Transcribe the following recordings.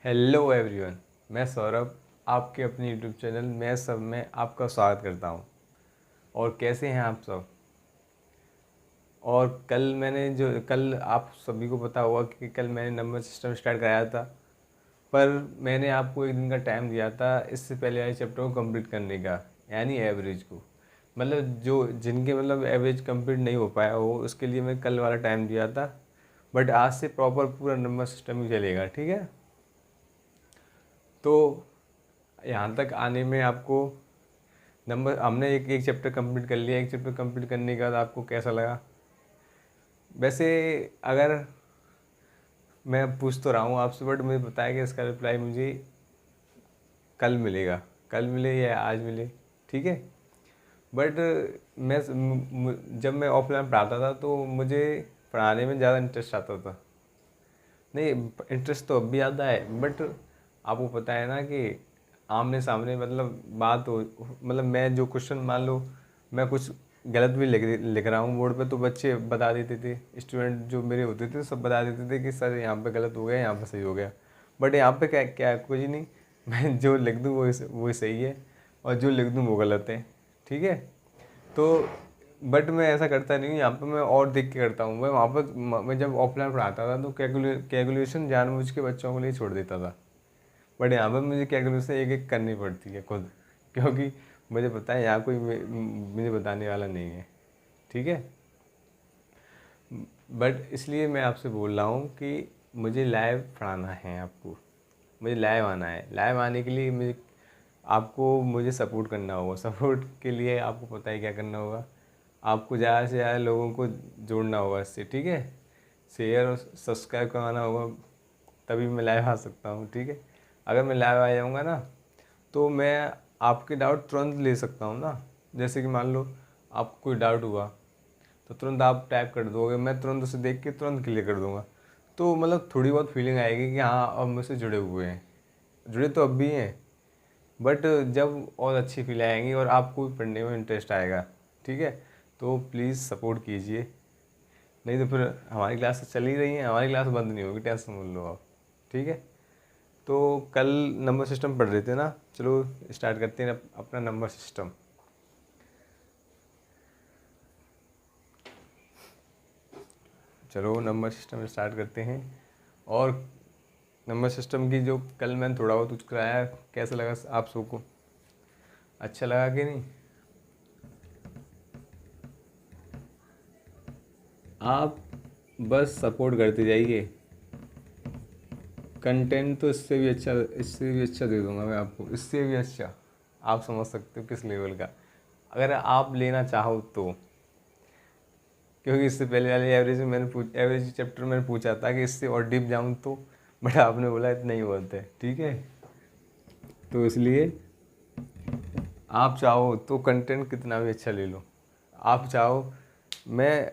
Hello everyone, मैं सौरभ आपके अपने यूट्यूब चैनल मैं सब में आपका स्वागत करता हूं। और कैसे हैं आप सब। और कल आप सभी को पता होगा कि कल मैंने नंबर सिस्टम स्टार्ट कराया था। पर मैंने आपको एक दिन का टाइम दिया था इससे पहले वाले चैप्टर को कंप्लीट करने का, यानी एवरेज को। मतलब जो जिनके एवरेज कंप्लीट नहीं हो पाया हो उसके लिए मैं कल वाला टाइम दिया था। बट आज से प्रॉपर पूरा नंबर सिस्टम ही चलेगा, ठीक है। तो यहाँ तक आने में आपको नंबर हमने एक एक चैप्टर कंप्लीट कर लिया। एक चैप्टर कंप्लीट करने के बाद आपको कैसा लगा। वैसे अगर मैं पूछ तो रहा हूँ आपसे, बट मुझे बताया कि इसका रिप्लाई मुझे कल मिलेगा। कल मिले या आज मिले, ठीक है। बट जब मैं ऑफलाइन पढ़ाता था तो मुझे पढ़ाने में ज़्यादा इंटरेस्ट आता था। नहीं, इंटरेस्ट तो अब भी आता है, बट आपको पता है ना कि आमने सामने बात हो। मैं जो क्वेश्चन मान लो मैं कुछ गलत भी लिख रहा हूँ बोर्ड पे, तो बच्चे बता देते थे, स्टूडेंट जो मेरे होते थे सब बता देते थे कि सर यहाँ पे गलत हो गया, यहाँ पे सही हो गया। बट यहाँ पे क्या क्या कुछ नहीं। मैं जो लिख दूँ वही सही है, और जो लिख दूँ वो गलत है, ठीक है। तो बट मैं ऐसा करता नहीं हूँ, यहाँ पे मैं और देख के करता हूँ। मैं वहाँ पर मैं जब ऑफलाइन पढ़ाता था तो कैलकुलेशन जानबूझ के बच्चों के लिए छोड़ देता था। बट यहाँ पर मुझे कैलकुलेशन एक एक करनी पड़ती है खुद, क्योंकि मुझे पता है यहाँ कोई मुझे बताने वाला नहीं है, ठीक है। बट इसलिए मैं आपसे बोल रहा हूँ कि मुझे लाइव पढ़ाना है आपको। मुझे लाइव आना है। लाइव आने के लिए मुझे सपोर्ट करना होगा। सपोर्ट के लिए आपको पता है क्या करना होगा। आपको ज़्यादा से ज़्यादा लोगों को जोड़ना होगा इससे, ठीक है। शेयर और सब्सक्राइब करवाना होगा, तभी मैं लाइव आ सकता हूँ, ठीक है। अगर मैं लाइव आ जाऊँगा ना तो मैं आपके डाउट तुरंत ले सकता हूँ ना। जैसे कि मान लो आपको कोई डाउट हुआ तो तुरंत आप टाइप कर दोगे, मैं तुरंत उसे देख के तुरंत क्लियर कर दूँगा। तो थोड़ी बहुत फीलिंग आएगी कि हाँ अब मुझसे जुड़े हुए हैं। जुड़े तो अब भी हैं, बट जब और अच्छी फील आएंगी और आपको भी पढ़ने में इंटरेस्ट आएगा, ठीक है। तो प्लीज़ सपोर्ट कीजिए, नहीं तो फिर हमारी क्लास तो चल ही रही है, हमारी क्लास बंद नहीं होगी, टेंशन मत लो आप, ठीक है। तो कल नंबर सिस्टम पढ़ रहे थे ना, चलो स्टार्ट करते हैं अपना नंबर सिस्टम। चलो नंबर सिस्टम स्टार्ट करते हैं। और नंबर सिस्टम की जो कल मैंने थोड़ा बहुत कुछ कराया, कैसा लगा आप सबको, अच्छा लगा कि नहीं। आप बस सपोर्ट करते जाइए। कंटेंट तो इससे भी अच्छा दे दूंगा मैं आपको, इससे भी अच्छा। आप समझ सकते हो किस लेवल का, अगर आप लेना चाहो तो। क्योंकि इससे पहले वाले एवरेज चैप्टर मैंने पूछा था कि इससे और डीप जाऊँ तो, बट आपने बोला इतना ही होता है, ठीक है। तो इसलिए आप चाहो तो कंटेंट कितना भी अच्छा ले लो। आप चाहो मैं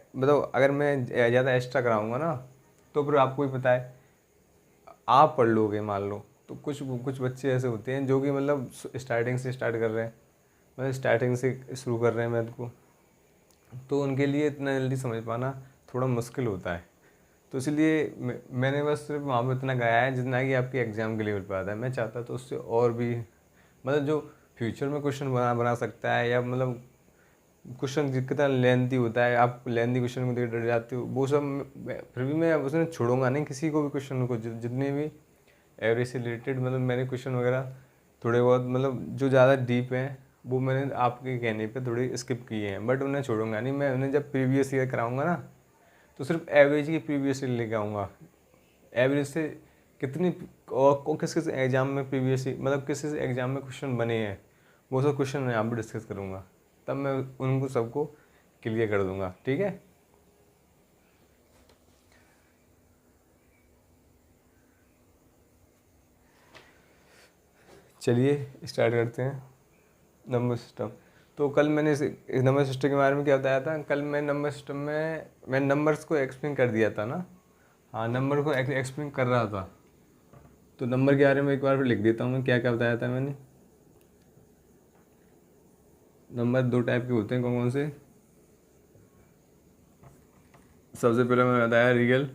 अगर मैं ज़्यादा एक्स्ट्रा कराऊंगा ना तो फिर आपको ही पता है आप पढ़ लोगे मान लो। तो कुछ कुछ बच्चे ऐसे होते हैं जो कि स्टार्टिंग से स्टार्ट कर रहे हैं, स्टार्टिंग से शुरू कर रहे हैं मैथ को, तो उनके लिए इतना जल्दी समझ पाना थोड़ा मुश्किल होता है। तो इसलिए मैंने बस सिर्फ वहाँ पर इतना गाया है जितना कि आपके एग्ज़ाम के लेवल पर आता है। मैं चाहता तो उससे और भी जो फ्यूचर में क्वेश्चन बना सकता है, या क्वेश्चन कितना लेंथी होता है, आप लेंथी क्वेश्चन को देख डर जाते हो, वो सब फिर भी मैं उसमें छोड़ूंगा नहीं किसी को भी क्वेश्चन को। जितने भी एवरेज से रिलेटेड मैंने क्वेश्चन वगैरह थोड़े बहुत जो ज़्यादा डीप हैं वो मैंने आपके कहने पे थोड़े स्किप किए हैं, बट उन्हें छोड़ूंगा नहीं। मैं उन्हें जब प्रीवियस ईयर कराऊंगा ना तो सिर्फ एवरेज की प्रीवियस ईयर लेके आऊँगा। एवरेज से कितनी और किस किस एग्ज़ाम में प्रीवियस किस किस एग्ज़ाम में क्वेश्चन बने हैं वो सब क्वेश्चन मैं यहाँ पर डिस्कस करूँगा, तब मैं उनको सबको क्लियर कर दूँगा, ठीक है। चलिए स्टार्ट करते हैं नंबर सिस्टम। तो कल मैंने इस नंबर सिस्टम के बारे में क्या बताया था। कल मैं नंबर सिस्टम में मैं नंबर्स को एक्सप्लेन कर दिया था ना। हाँ, नंबर को एक्सप्लेन कर रहा था। तो नंबर के बारे में एक बार फिर लिख देता हूँ मैं क्या क्या बताया था मैंने। नंबर दो टाइप के होते हैं, कौन कौन से। सबसे पहले मैं बताया रियल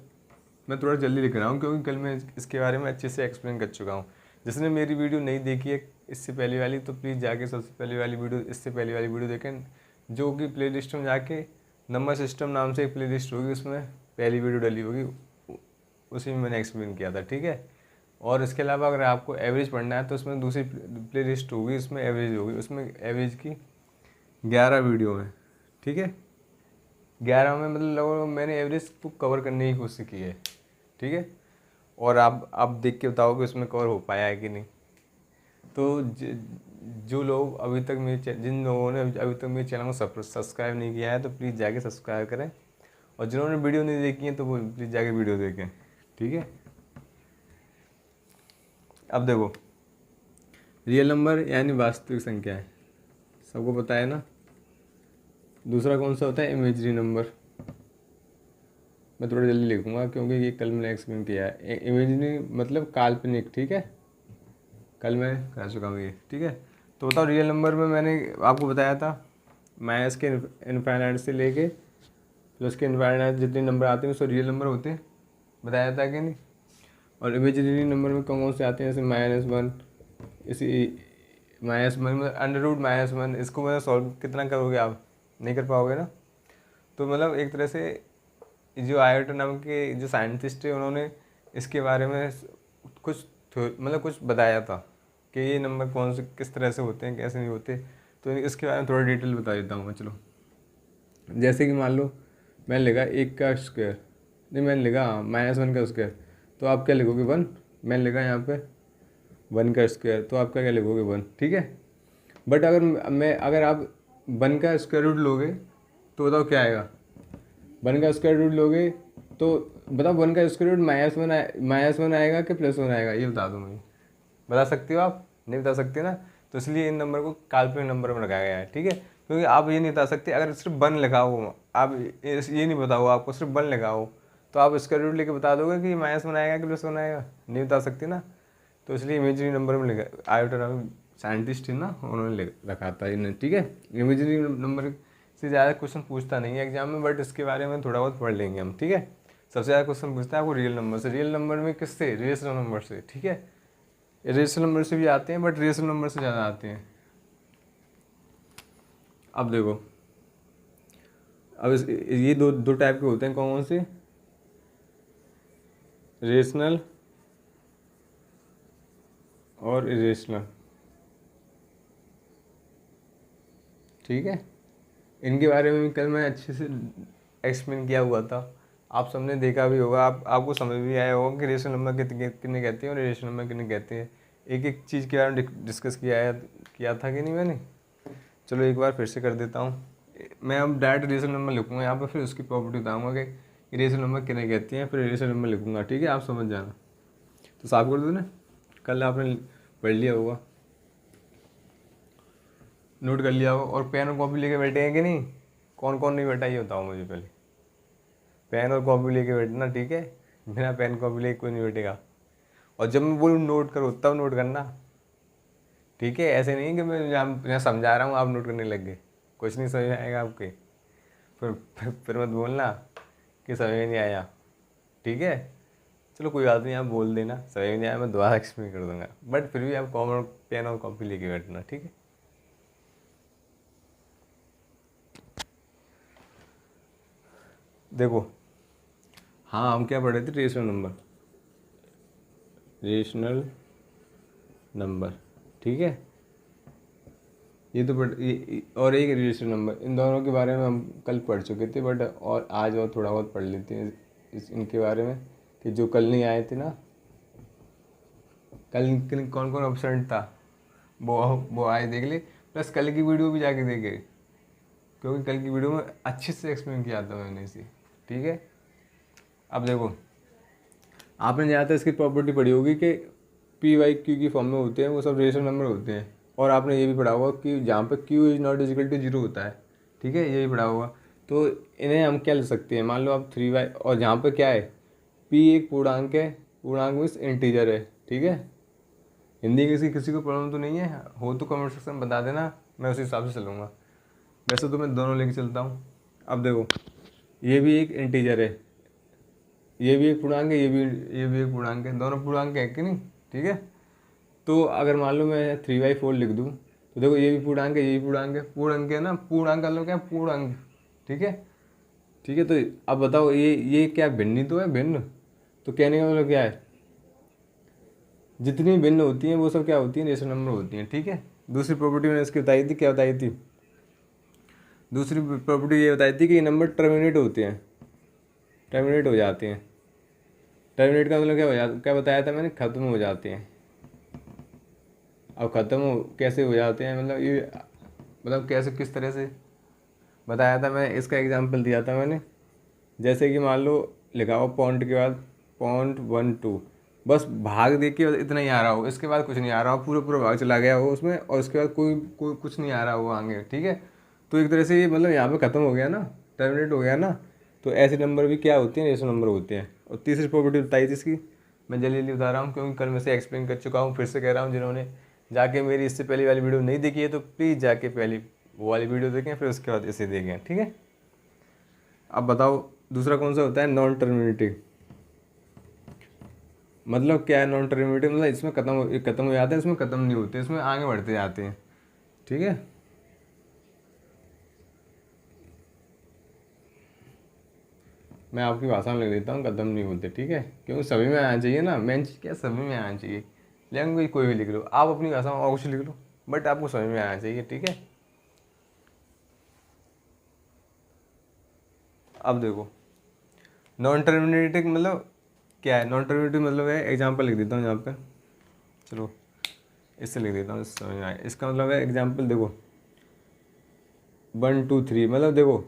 मैं थोड़ा जल्दी लिख रहा हूँ क्योंकि कल मैं इसके बारे में अच्छे से एक्सप्लेन कर चुका हूँ। जिसने मेरी वीडियो नहीं देखी है इससे पहले वाली, तो प्लीज़ जाके सबसे पहले वाली वीडियो, इससे पहले वाली वीडियो देखें, जो कि प्ले लिस्ट में जाके नंबर सिस्टम नाम से एक प्ले लिस्ट होगी, उसमें पहली वीडियो डली होगी, उसी में मैंने एक्सप्लेन किया था, ठीक है। और इसके अलावा अगर आपको एवरेज पढ़ना है तो उसमें दूसरी प्ले लिस्ट होगी, उसमें एवरेज होगी, उसमें एवरेज की 11 वीडियो है, ठीक है। 11 में मतलब लगभग मैंने एवरेज को कवर करने की कोशिश की है, ठीक है। और आप देख के बताओ कि उसमें कवर हो पाया है कि नहीं। तो जो लोग अभी तक जिन लोगों ने अभी तक मेरे चैनल को सब्सक्राइब नहीं किया है तो प्लीज़ जाके सब्सक्राइब करें, और जिन्होंने वीडियो नहीं देखी है तो वो प्लीज़ जाके वीडियो देखें, ठीक है। अब देखो, रियल नंबर यानी वास्तविक संख्या है, सबको पता है ना। दूसरा कौन सा होता है, इमेजरी नंबर। मैं थोड़ा जल्दी लिखूंगा क्योंकि ये कल मैंने एक्सप्लेन किया है। इमेजरी मतलब काल्पनिक, ठीक है, कल मैं कह चुका हूँ ये, ठीक है। तो बताओ, रियल नंबर में मैंने आपको बताया था माइनस के इनफाइनाइट से लेके प्लस के इनफाइनाइट जितने नंबर आते हैं उसको रियल नंबर होते हैं, बताया था कि नहीं। और इमेजिनरी नंबर में कौन कौन से आते हैं, जैसे -1, इसी -1 मतलब √-1, इसको मतलब सॉल्व कितना करोगे आप, नहीं कर पाओगे ना। तो मतलब एक तरह से जो आयोटा नाम के जो साइंटिस्ट है उन्होंने इसके बारे में कुछ मतलब कुछ बताया था कि ये नंबर कौन से किस तरह से होते हैं, कैसे नहीं होते। तो इसके बारे में थोड़ा डिटेल बता देता हूँ मैं, चलो। जैसे कि मान लो मैंने लिखा 1 का स्क्वायर, नहीं मैंने लिखा -1 का स्क्वायर, तो आप क्या लिखोगे 1। मैंने लिखा यहाँ पे 1 का स्क्वायर, तो आप क्या लिखोगे 1, ठीक है। बट अगर आप 1 का स्क्वायर रूट लोगे तो बताओ क्या आएगा। 1 का स्क्वायर रूट लोगे तो बताओ 1 का स्क्वायर रूट -1 आएगा कि +1 आएगा, ये बता दो मुझे। बता सकते हो आप, नहीं बता सकते ना। तो इसलिए इन नंबर को काल्पनिक नंबर में रखा गया है, ठीक है। क्योंकि आप ये नहीं बता सकते, अगर सिर्फ 1 लिखा हो, आप ये नहीं बताओ, आपको सिर्फ 1 लिखा हो तो आप स्क्वायर रूट लेके बता दोगे कि -1 आएगा कि +1 आएगा, नहीं बता सकते ना। तो इसलिए इमेजरी नंबर में लिखा, आयोटा नाम साइंटिस्ट है ना, उन्होंने रखा था इन्हें, ठीक है। इमेजरी नंबर से ज़्यादा क्वेश्चन पूछता नहीं है एग्जाम में, बट इसके बारे में थोड़ा बहुत पढ़ लेंगे हम, ठीक है। सबसे ज़्यादा क्वेश्चन पूछता है आपको रियल नंबर से। रियल नंबर में किससे, रेशनल नंबर से, ठीक है। रेशनल नंबर से भी आते हैं बट रेशनल नंबर से ज़्यादा आते हैं। अब देखो, अब ये दो टाइप के होते हैं, कौन से, रेशनल और इरेशनल, ठीक है। इनके बारे में भी कल मैं अच्छे से एक्सप्लेन किया हुआ था, आप सबने देखा भी होगा, आपको समझ भी आया होगा कि रेशनल नंबर कितने कहते हैं और इरेशनल नंबर कितने कहते हैं। एक एक चीज़ के बारे में डिस्कस किया था कि नहीं मैंने। चलो एक बार फिर से कर देता हूँ। मैं अब डायरेक्ट रेशनल नंबर लिखूँगा यहाँ पर, फिर उसकी प्रॉपर्टी बताऊँगा कि रेशनल नंबर कितने कहते हैं, फिर रेशनल नंबर लिखूँगा, ठीक है। आप समझ जाना। तो साफ कर दो ना, कल आपने पढ़ लिया होगा, नोट कर लिया होगा। और पेन और कॉपी लेके बैठे हैं कि नहीं, कौन कौन नहीं बैठा ये बताओ मुझे पहले। पेन और कॉपी लेके बैठना, ठीक है, बिना पेन कॉपी लेके कोई नहीं बैठेगा। और जब मैं बोलूँ नोट करो तब नोट करना, ठीक है। ऐसे नहीं कि मैं यहाँ समझा रहा हूँ आप नोट करने लग गए, कुछ नहीं समझ में आएगा आपके, फिर मत बोलना कि समझ में नहीं आया, ठीक है। चलो कोई बात नहीं, आप बोल देना समझ में नहीं आया, मैं दोबारा एक्सप्लेन कर दूंगा, बट फिर भी आप कॉमन पेन और कॉपी लेके बैठना, ठीक है। देखो, हाँ हम क्या पढ़ रहे थे, रेशनल नंबर, रेशनल नंबर, ठीक है। ये तो और एक रेशनल नंबर, इन दोनों के बारे में हम कल पढ़ चुके थे, बट और आज और थोड़ा बहुत पढ़ लेते हैं इनके बारे में, कि जो कल नहीं आए थे ना, कल कौन कौन एब्सेंट था वो आए देख ले, प्लस कल की वीडियो भी जाके देखे, क्योंकि कल की वीडियो में अच्छे से एक्सप्लेन किया था मैंने इसे, ठीक है। अब देखो, आपने ज़्यादातर इसकी प्रॉपर्टी पढ़ी होगी कि P/Q की फॉर्म में होते हैं, वो सब रेशनल नंबर होते हैं। और आपने ये भी पढ़ा होगा कि जहाँ पे Q is not equal to 0 होता है, ठीक है, ये भी पढ़ा होगा। तो इन्हें हम क्या ले सकते हैं, मान लो आप 3y, और जहाँ पे क्या है, P एक पूर्णांक है, पूर्णांक मीन्स इंटीजर है, ठीक है। हिंदी किसी को प्रॉब्लम तो नहीं है, हो तो कमेंट सेक्शन में बता देना, मैं उसी हिसाब से चलूँगा। वैसे तो मैं दोनों लेके चलता हूँ। अब देखो, ये भी एक इंटीजर है, ये भी एक पूर्णांक है, ये भी एक पूर्णांक है, दोनों पूर्णांक है कि नहीं, ठीक है। तो अगर मान लो मैं 3/4 लिख दूँ तो देखो ये भी पूर्णांक है, ये भी पूर्णांक है, पूर्णांक है ना, पूर्णांक का मतलब क्या है, पूर्णांक, ठीक है। ठीक है, तो अब बताओ ये क्या भिन्न तो है, भिन्न। तो कहने का मतलब क्या है, जितनी भिन्न होती हैं वो सब क्या होती हैं, रेशनल नंबर होती हैं, ठीक है। दूसरी प्रॉपर्टी मैंने इसकी बताई थी, क्या बताई थी, दूसरी प्रॉपर्टी ये बताई थी कि ये नंबर टर्मिनेट होते हैं, टर्मिनेट हो जाते हैं। टर्मिनेट का मतलब क्या हो जाता, क्या बताया था मैंने, ख़त्म हो जाते हैं। अब ख़त्म हो कैसे हो जाते हैं, मतलब ये, मतलब कैसे, किस तरह से बताया था मैं, इसका एग्जांपल दिया था मैंने। जैसे कि मान लो लिखा हो पॉइंट के बाद 0.12, बस भाग दे के इतना ही आ रहा हो, इसके बाद कुछ नहीं आ रहा हो, पूरा पूरा भाग चला गया हो उसमें, और उसके बाद कोई कोई कुछ नहीं आ रहा हो आगे, ठीक है। तो एक तरह से ये मतलब यहाँ पे ख़त्म हो गया ना, टर्मिनेट हो गया ना। तो ऐसे नंबर भी क्या होते हैं, रेशनल नंबर होते हैं। और तीसरी प्रॉपर्टी बताई थी इसकी, मैं जल्दी जल्दी बता रहा हूँ क्योंकि कल मैं से एक्सप्लेन कर चुका हूँ, फिर से कह रहा हूँ, जिन्होंने जाके मेरी इससे पहली वाली वीडियो नहीं देखी है तो प्लीज़ जाके पहली वो वाली वीडियो देखें, फिर उसके बाद इसे देखें, ठीक है। अब बताओ दूसरा कौन सा होता है, नॉन टर्मिनेटिव। मतलब क्या है नॉन टर्मिनेटिव, मतलब इसमें खत्म हो जाते हैं, इसमें ख़त्म नहीं होते, इसमें आगे बढ़ते जाते हैं, ठीक है। मैं आपकी भाषा में लिख देता हूँ, ख़त्म नहीं होते, ठीक है, क्योंकि सभी में आना चाहिए ना, मेन चीज़ क्या है, सभी में आना चाहिए। लैंग्वेज कोई भी लिख लो आप अपनी भाषा में, और कुछ लिख लो, बट आपको सभी में आना चाहिए, ठीक है। अब देखो नॉन टर्मिनेटिव मतलब क्या है, नॉन टर्मिनेटिव मतलब है, एग्जाम्पल लिख देता हूँ यहाँ पे, चलो इससे लिख देता हूँ, इससे समझ में आए। इसका मतलब है एग्जाम्पल देखो 1 2 3, मतलब देखो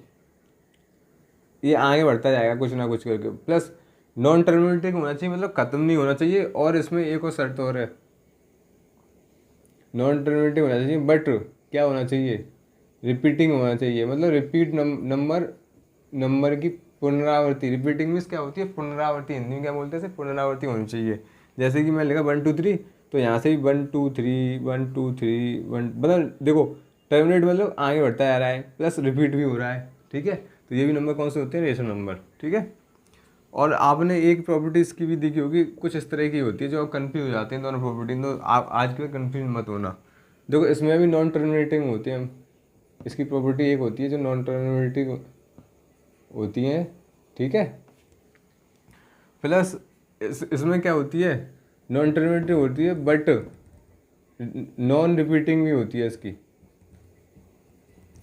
ये आगे बढ़ता जाएगा कुछ ना कुछ करके, प्लस नॉन टर्मिनेटिव होना चाहिए, मतलब ख़त्म नहीं होना चाहिए। और इसमें एक और शर्त और है, नॉन टर्मिनेटिव होना चाहिए बट क्या होना चाहिए, रिपीटिंग होना चाहिए, मतलब रिपीट नंबर, नंबर की पुनरावृत्ति। रिपीटिंग मीन्स क्या होती है, पुनरावृत्ति, हिंदी में क्या बोलते हैं, पुनरावृत्ति होनी चाहिए। जैसे कि मैं लिखा 1 2 3, तो यहाँ से भी 1 2 3 1 2 3 1, मतलब देखो टर्मिनेट मतलब आगे बढ़ता जा रहा है, प्लस रिपीट भी हो रहा है, ठीक है। तो ये भी नंबर कौन से होते हैं, रेशनल नंबर, ठीक है। और आपने एक प्रॉपर्टी इसकी भी देखी होगी, कुछ इस तरह की होती है जो आप कन्फ्यूज हो जाते हैं दोनों प्रॉपर्टी, तो आप आज के कन्फ्यूज मत होना। देखो इसमें भी नॉन टर्मिनेटिंग होती है, इसकी प्रॉपर्टी एक होती है जो नॉन टर्मिनेटिंग होती है, ठीक है। प्लस इसमें क्या होती है, नॉन टर्मिनेटिंग होती है बट नॉन रिपीटिंग भी होती है इसकी,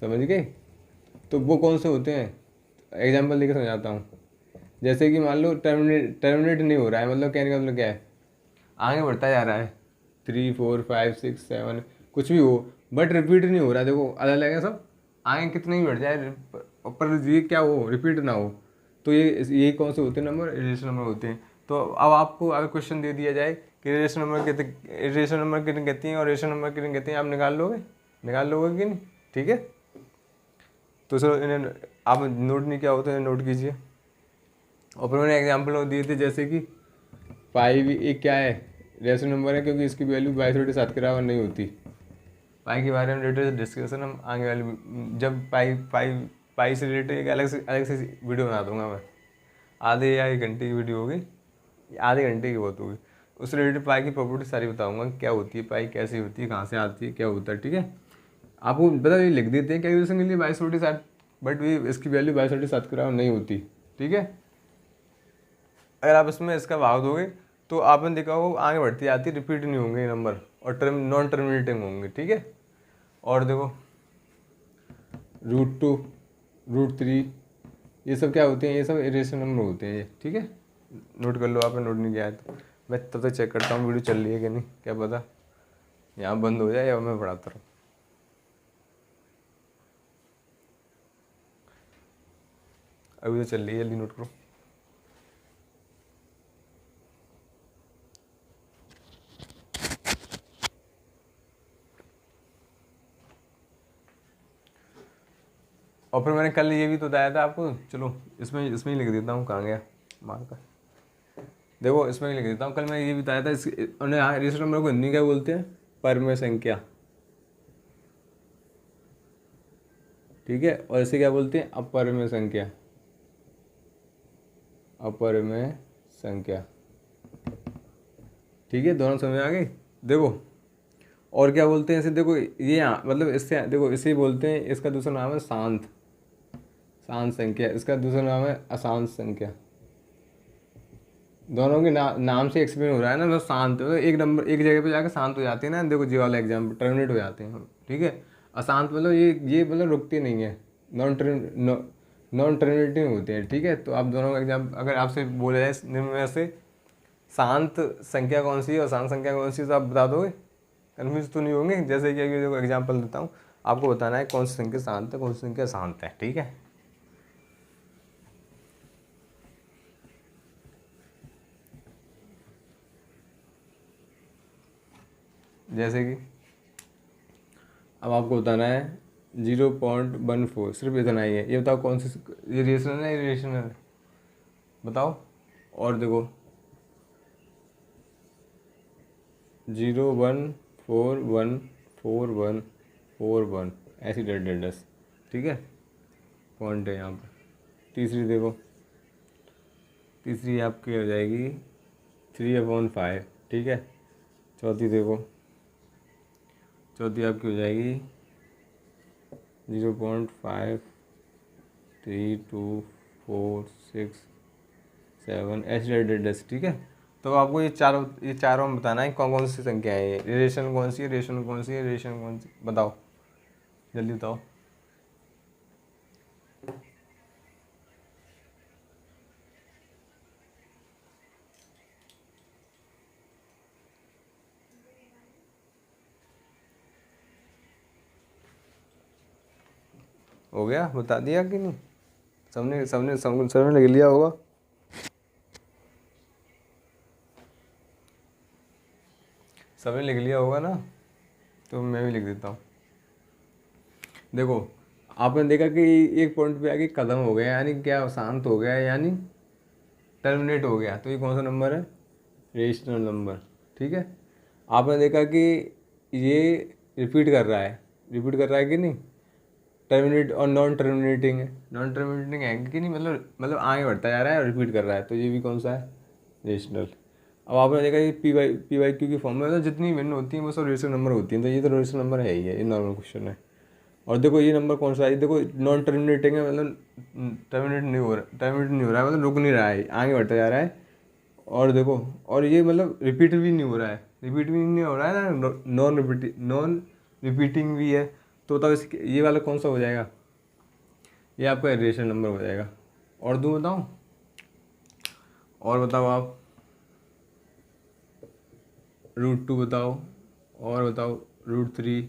समझ गए। तो वो कौन से होते हैं, एग्जाम्पल देकर समझाता हूँ। जैसे कि मान लो टर्मिनेट नहीं हो रहा है, मतलब कहने का मतलब क्या है, आगे बढ़ता जा रहा है 3 4 5 6 7 कुछ भी हो, बट रिपीट नहीं हो रहा है। देखो अलग अलग है सब, आगे कितने भी बढ़ जाए पर ये क्या हो, रिपीट ना हो। तो ये कौन से होते हैं नंबर, रेशनल नंबर होते हैं। तो अब आपको अगर क्वेश्चन दे दिया जाए कि रेशनल नंबर कितने, रेशनल नंबर कितने कहती हैं और रेशनल नंबर कितने कहती हैं, आप निकाल लोगे कि नहीं, ठीक है। तो सर इन्हें आप नोट नहीं किया हो तो इन्हें नोट कीजिए। और फिर मैंने एग्जाम्पल दिए थे, जैसे कि पाई भी एक क्या है, रेशनल नंबर है, क्योंकि इसकी वैल्यू 22/7 के बराबर नहीं होती। पाई के बारे में रिलेटेड डिस्कशन हम आगे वाली, जब पाई पाई पाई से रिलेटेड एक अलग से वीडियो बना दूंगा मैं, आधे या 1 घंटे की वीडियो होगी, आधे घंटे की बहुत होगी। उस रिलेटेड पाई की प्रॉपर्टी सारी बताऊंगा, क्या होती है पाई, कैसी होती है, कहाँ से आती है, क्या होता है, ठीक है। आपको पता ये लिख देते हैं कैलकुलेशन के लिए 22/7, बट भी इसकी वैल्यू 22/7 के बराबर नहीं होती, ठीक है। अगर आप इसमें इसका भाग दोगे तो आपने देखा होगा आगे बढ़ती जाती, रिपीट नहीं होंगे नंबर, और नॉन टर्मिनेटिंग होंगे, ठीक है। और देखो √2 √3 ये सब क्या होते हैं, ये सब रेशनल नंबर होते हैं ये, ठीक है। नोट कर लो, आपने नोट नहीं किया है तो। मैं तब तक चेक करता हूँ वीडियो चल रही है कि नहीं, क्या पता यहाँ बंद हो जाए या मैं पढ़ाता रहूँ। अभी तो चल रही है, जल्दी नोट करो। और फिर मैंने कल ये भी तो बताया था आपको, चलो इसमें ही लिख देता हूँ, कहाँ गया मार्कर, देखो इसमें ही लिख देता हूँ। कल मैं ये भी बताया था, उन्हें रेशनल नंबर को हिंदी क्या बोलते हैं, परमेय संख्या, ठीक है। और इसे क्या बोलते हैं, अपरमेय संख्या, अपरिमेय संख्या। ठीक है, दोनों समझ आ गई। देखो और क्या बोलते हैं इसे, देखो ये मतलब इससे देखो इसे बोलते हैं, इसका दूसरा नाम है शांत शांत संख्या, इसका दूसरा नाम है अशांत संख्या। दोनों के नाम से एक्सप्लेन हो रहा है ना, मतलब शांत मतलब एक नंबर एक जगह पे जाकर शांत हो जाती है ना, देखो जी वाला एग्जाम्पल टर्मिनेट हो जाते हैं हम। ठीक है, अशांत मतलब ये मतलब रुकती नहीं है, नॉन टर्मिनेटिंग होते हैं। ठीक है, तो आप दोनों का एग्जाम्पल अगर आपसे बोला जाए निम्न में से शांत संख्या कौन सी है और अशांत संख्या कौन सी है, तो आप बता दोगे, कन्फ्यूज तो नहीं होंगे। जैसे कि अभी देखो एग्जाम्पल देता हूँ, आपको बताना है कौन सी संख्या शांत है कौन सी संख्या शांत है। ठीक है, जैसे कि अब आपको बताना है 0.14, सिर्फ इतना ही है। ये बताओ कौन सी, ये रेशनल है इरेशनल है, बताओ। और देखो 0.1414141 ऐसी डेडस। ठीक है, पॉइंट है यहाँ पर। तीसरी देखो, तीसरी आपकी हो जाएगी 3/5। ठीक है, चौथी देखो, चौथी आपकी हो जाएगी 0.532467 ऐसे डेडस। ठीक है, तो आपको ये चारों में बताना है कौन कौन सी संख्या है, ये रिलेशन कौन सी है, रेशन कौन सी है, रेशन कौन सी, बताओ जल्दी बताओ। हो गया, बता दिया कि नहीं? सबने सबने सब सबने लिख लिया होगा। सबने लिख लिया होगा ना, तो मैं भी लिख देता हूँ। देखो आपने देखा कि एक पॉइंट पे आके कदम हो गया, यानी क्या शांत हो गया, यानी टर्मिनेट हो गया, तो ये कौन सा नंबर है, रेशनल नंबर। ठीक है, आपने देखा कि ये रिपीट कर रहा है, रिपीट कर रहा है कि नहीं, टर्मिनेट और नॉन टर्मिनेटिंग है, नॉन टर्मिनेटिंग है कि नहीं, मतलब आगे बढ़ता जा रहा है और रिपीट कर रहा है, तो ये भी कौन सा है, रेशनल। अब आपने देखा कि पी वाई क्यू की फॉर्म में मतलब जितनी वैल्यू होती है वो सब रेशनल नंबर होती हैं, तो ये तो रेशनल नंबर है ही है, ये नॉर्मल क्वेश्चन है। और देखो ये नंबर कौन सा है, देखो नॉन टर्मिनेटिंग है, मतलब टर्मिनेट नहीं हो रहा है, मतलब रुक नहीं रहा है, आगे बढ़ता जा रहा है। और देखो, और ये मतलब रिपीट भी नहीं हो रहा है, रिपीट भी नहीं हो रहा है ना, नॉन रिपीटिंग भी है, तो तब इसके ये वाला कौन सा हो जाएगा, ये आपका रेशनल नंबर हो जाएगा। और दूँ बताऊँ, और बताओ आप, √2 बताओ, और बताओ √3,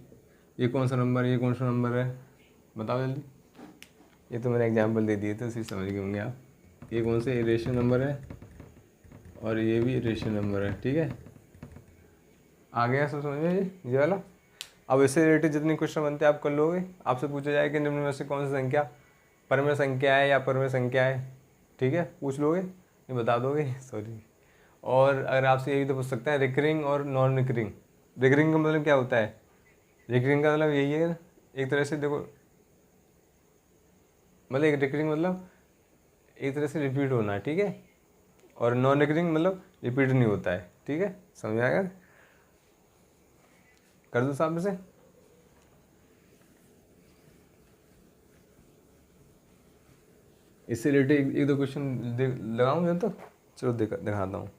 ये कौन सा नंबर है, ये कौन सा नंबर है, बताओ जल्दी। ये तो मैंने एग्जांपल दे दिए थे, उसी समझ गए होंगे आप। ये कौन से रेशनल नंबर है और ये भी रेशनल नंबर है। ठीक है, आ गया सब समझ में ये वाला। अब इससे रिलेटेड जितने क्वेश्चन बनते हैं आप कर लोगे। आपसे पूछा जाए कि निम्न में से कौन सी संख्या परमेय संख्या है या अपरिमेय संख्या है, ठीक है, पूछ लोगे, ये बता दोगे सॉरी। और अगर आपसे यही तो पूछ सकते हैं रिकरिंग और नॉन रिकरिंग। रिकरिंग का मतलब क्या होता है, रिकरिंग का मतलब यही है ना, एक तरह से देखो, मतलब एक रिकरिंग मतलब एक तरह से रिपीट होना है। ठीक है, और नॉन रिकरिंग मतलब रिपीट नहीं होता है। ठीक है, समझ आएगा, कर दो सामने से। इससे रिलेटेड एक दो क्वेश्चन लगाऊं मैं तो, चलो दिखाता हूँ।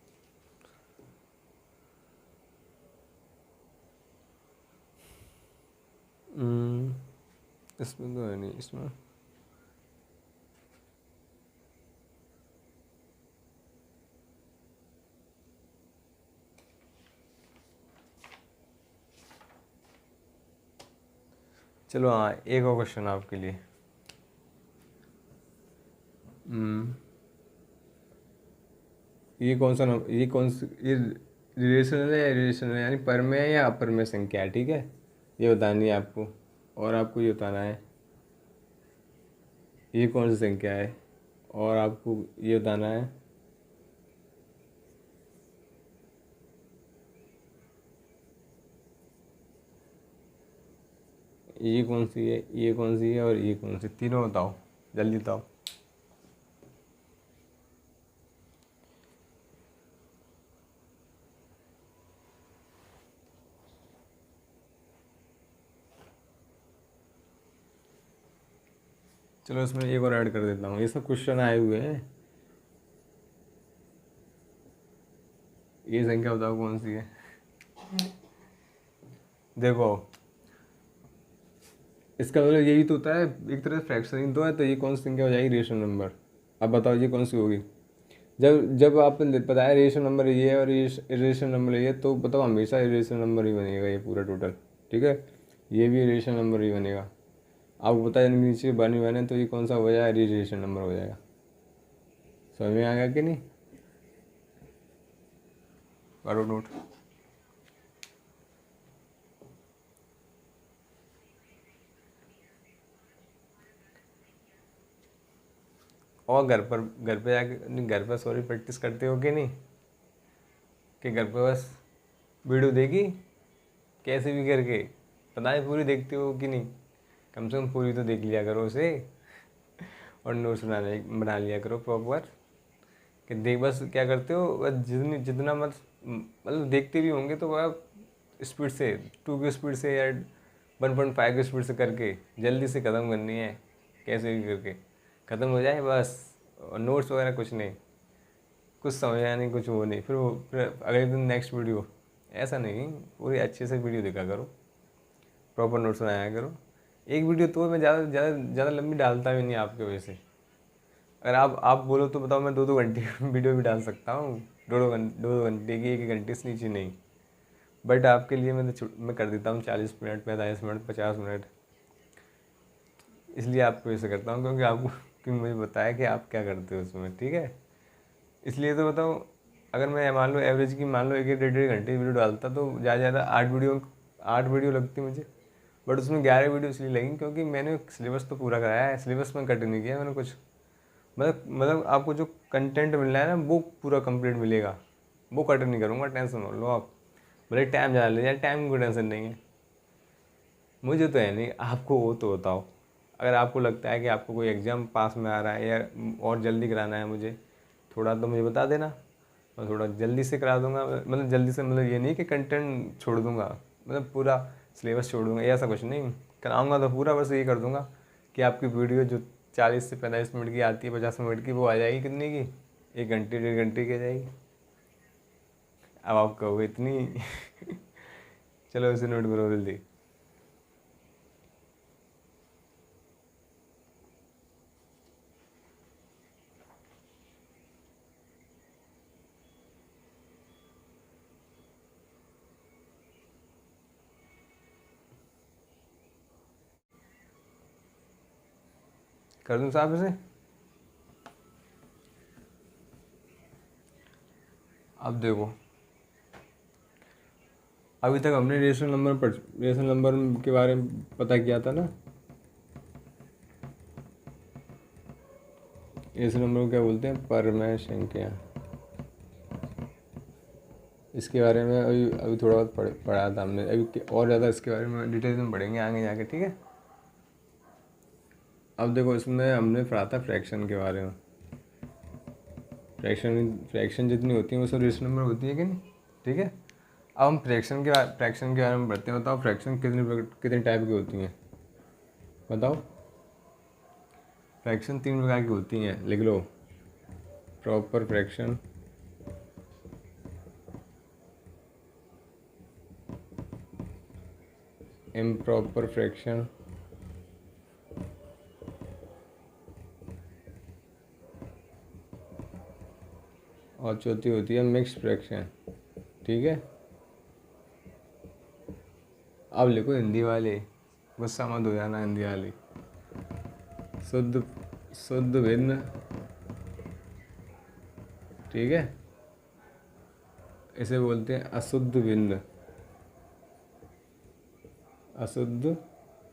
इसमें तो है नहीं, इसमें चलो हाँ, एक और क्वेश्चन आपके लिए। ये कौन सा ये कौन सी, ये रिलेशनल है, रिलेशनल है यानी परमेय या अपरमेय संख्या है। ठीक है, ये बतानी है आपको, और आपको ये बताना है ये कौन सी संख्या है, और आपको ये बताना है ये कौन सी है, ये कौन सी है और ये कौन सी, तीनों बताओ जल्दी बताओ। चलो इसमें एक और ऐड कर देता हूँ। ये सब क्वेश्चन आए हुए हैं। ये संख्या बताओ कौन सी है। देखो इसका मतलब यही तो होता है, एक तरह से फ्रैक्शन ही तो है, तो ये कौन सी संख्या हो जाएगी, रेशनल नंबर। अब बताओ ये कौन सी होगी। जब जब आपने बताया रेशनल नंबर ये है और इरेशनल नंबर ये है, तो बताओ हमेशा इरेशनल नंबर ही बनेगा ये पूरा टोटल। ठीक है, ये भी इरेशनल नंबर ही बनेगा। आपको पता है इनके नीचे वन ही वन है, तो ये कौन सा हो जाएगा, इरेशनल नंबर हो जाएगा। समझ में आ गया कि नहीं। करो नोट। और घर पे जाके नहीं, घर पर सॉरी प्रैक्टिस करते हो कि नहीं, कि घर पे बस वीडियो देखी कैसे भी करके, पता नहीं पूरी देखते हो कि नहीं, कम से कम पूरी तो देख लिया करो उसे। और नोट्स बना लिया करो प्रॉपर। कि देख बस क्या करते हो, बस जितना मतलब देखते भी होंगे तो आप स्पीड से 2 की स्पीड से या 1.5 की स्पीड से करके जल्दी से ख़त्म करनी है, कैसे भी करके ख़त्म हो जाए बस। और नोट्स वगैरह कुछ नहीं, कुछ समझा नहीं, कुछ वो नहीं, फिर अगले दिन नेक्स्ट वीडियो, ऐसा नहीं। पूरी अच्छे से वीडियो देखा करो, प्रॉपर नोट्स बनाया करो। एक वीडियो तो मैं ज़्यादा ज़्यादा ज़्यादा लंबी डालता भी नहीं आपकी वजह से। अगर आप बोलो तो बताओ, मैं 2-2 घंटे की वीडियो भी डाल सकता हूँ, 2-2 घंटे की, 1-1 घंटे से नीचे नहीं। बट आपके लिए मैं कर देता हूँ 40 मिनट, 45 मिनट, 50 मिनट। इसलिए आपको ऐसे करता हूँ क्योंकि मुझे बताया कि आप क्या करते हो उसमें। ठीक है, इसलिए तो बताओ, अगर मैं मान लो एवरेज की मान लो 1-1.5 घंटे वीडियो डालता तो ज़्यादा से ज़्यादा 8 वीडियो लगती मुझे। बट उसमें 11 वीडियो इसलिए लगी क्योंकि मैंने सिलेबस तो पूरा कराया है, सिलेबस में कट नहीं किया मैंने कुछ। मतलब आपको जो कंटेंट मिल रहा है ना वो पूरा कंप्लीट मिलेगा, वो कट नहीं करूँगा, टेंशन मत लो आप। भले टाइम ज़्यादा ले जाए, टाइम की कोई टेंशन नहीं है मुझे, तो है नहीं, आपको वो तो बताओ। अगर आपको लगता है कि आपको कोई एग्ज़ाम पास में आ रहा है या और जल्दी कराना है मुझे, थोड़ा तो मुझे बता देना, मैं थोड़ा जल्दी से करा दूंगा। मतलब जल्दी से मतलब ये नहीं कि कंटेंट छोड़ दूंगा, मतलब पूरा सिलेबस छोड़ दूंगा, ऐसा कुछ नहीं कराऊंगा। तो पूरा बस ये कर दूंगा कि आपकी वीडियो जो 40 से 45 मिनट की आती है, 50 मिनट की, वो आ जाएगी कितने की, 1 घंटे 1.5 घंटे की आ जाएगी। अब आप कहोगे इतनी चलो उसे नोट करो जल्दी। कर दूँ साहब इसे। अब देखो, अभी तक हमने रेशनल नंबर के बारे में पता किया था ना। रेशनल नंबर को क्या बोलते हैं, परमेय संख्या। इसके बारे में अभी अभी थोड़ा बहुत पढ़ा था हमने, अभी और ज़्यादा इसके बारे में डिटेल में पढ़ेंगे आगे जाके। ठीक है, अब देखो इसमें हमने पढ़ा था फ्रैक्शन के बारे में। फ्रैक्शन जितनी होती है वो सब रेशनल नंबर होती है कि नहीं। ठीक है, अब हम फ्रैक्शन के बारे में पढ़ते हैं। बताओ फ्रैक्शन कितने टाइप की होती हैं, बताओ। फ्रैक्शन 3 प्रकार की होती हैं, लिख लो। प्रॉपर फ्रैक्शन, इम्प्रॉपर फ्रैक्शन, और चौथी होती है मिक्स्ड फ्रैक्शन। ठीक है, अब लिखो हिंदी वाले, गुस्सा मत हो जाना हिंदी वाली। शुद्ध शुद्ध भिन्न, ठीक है, इसे बोलते हैं अशुद्ध भिन्न। अशुद्ध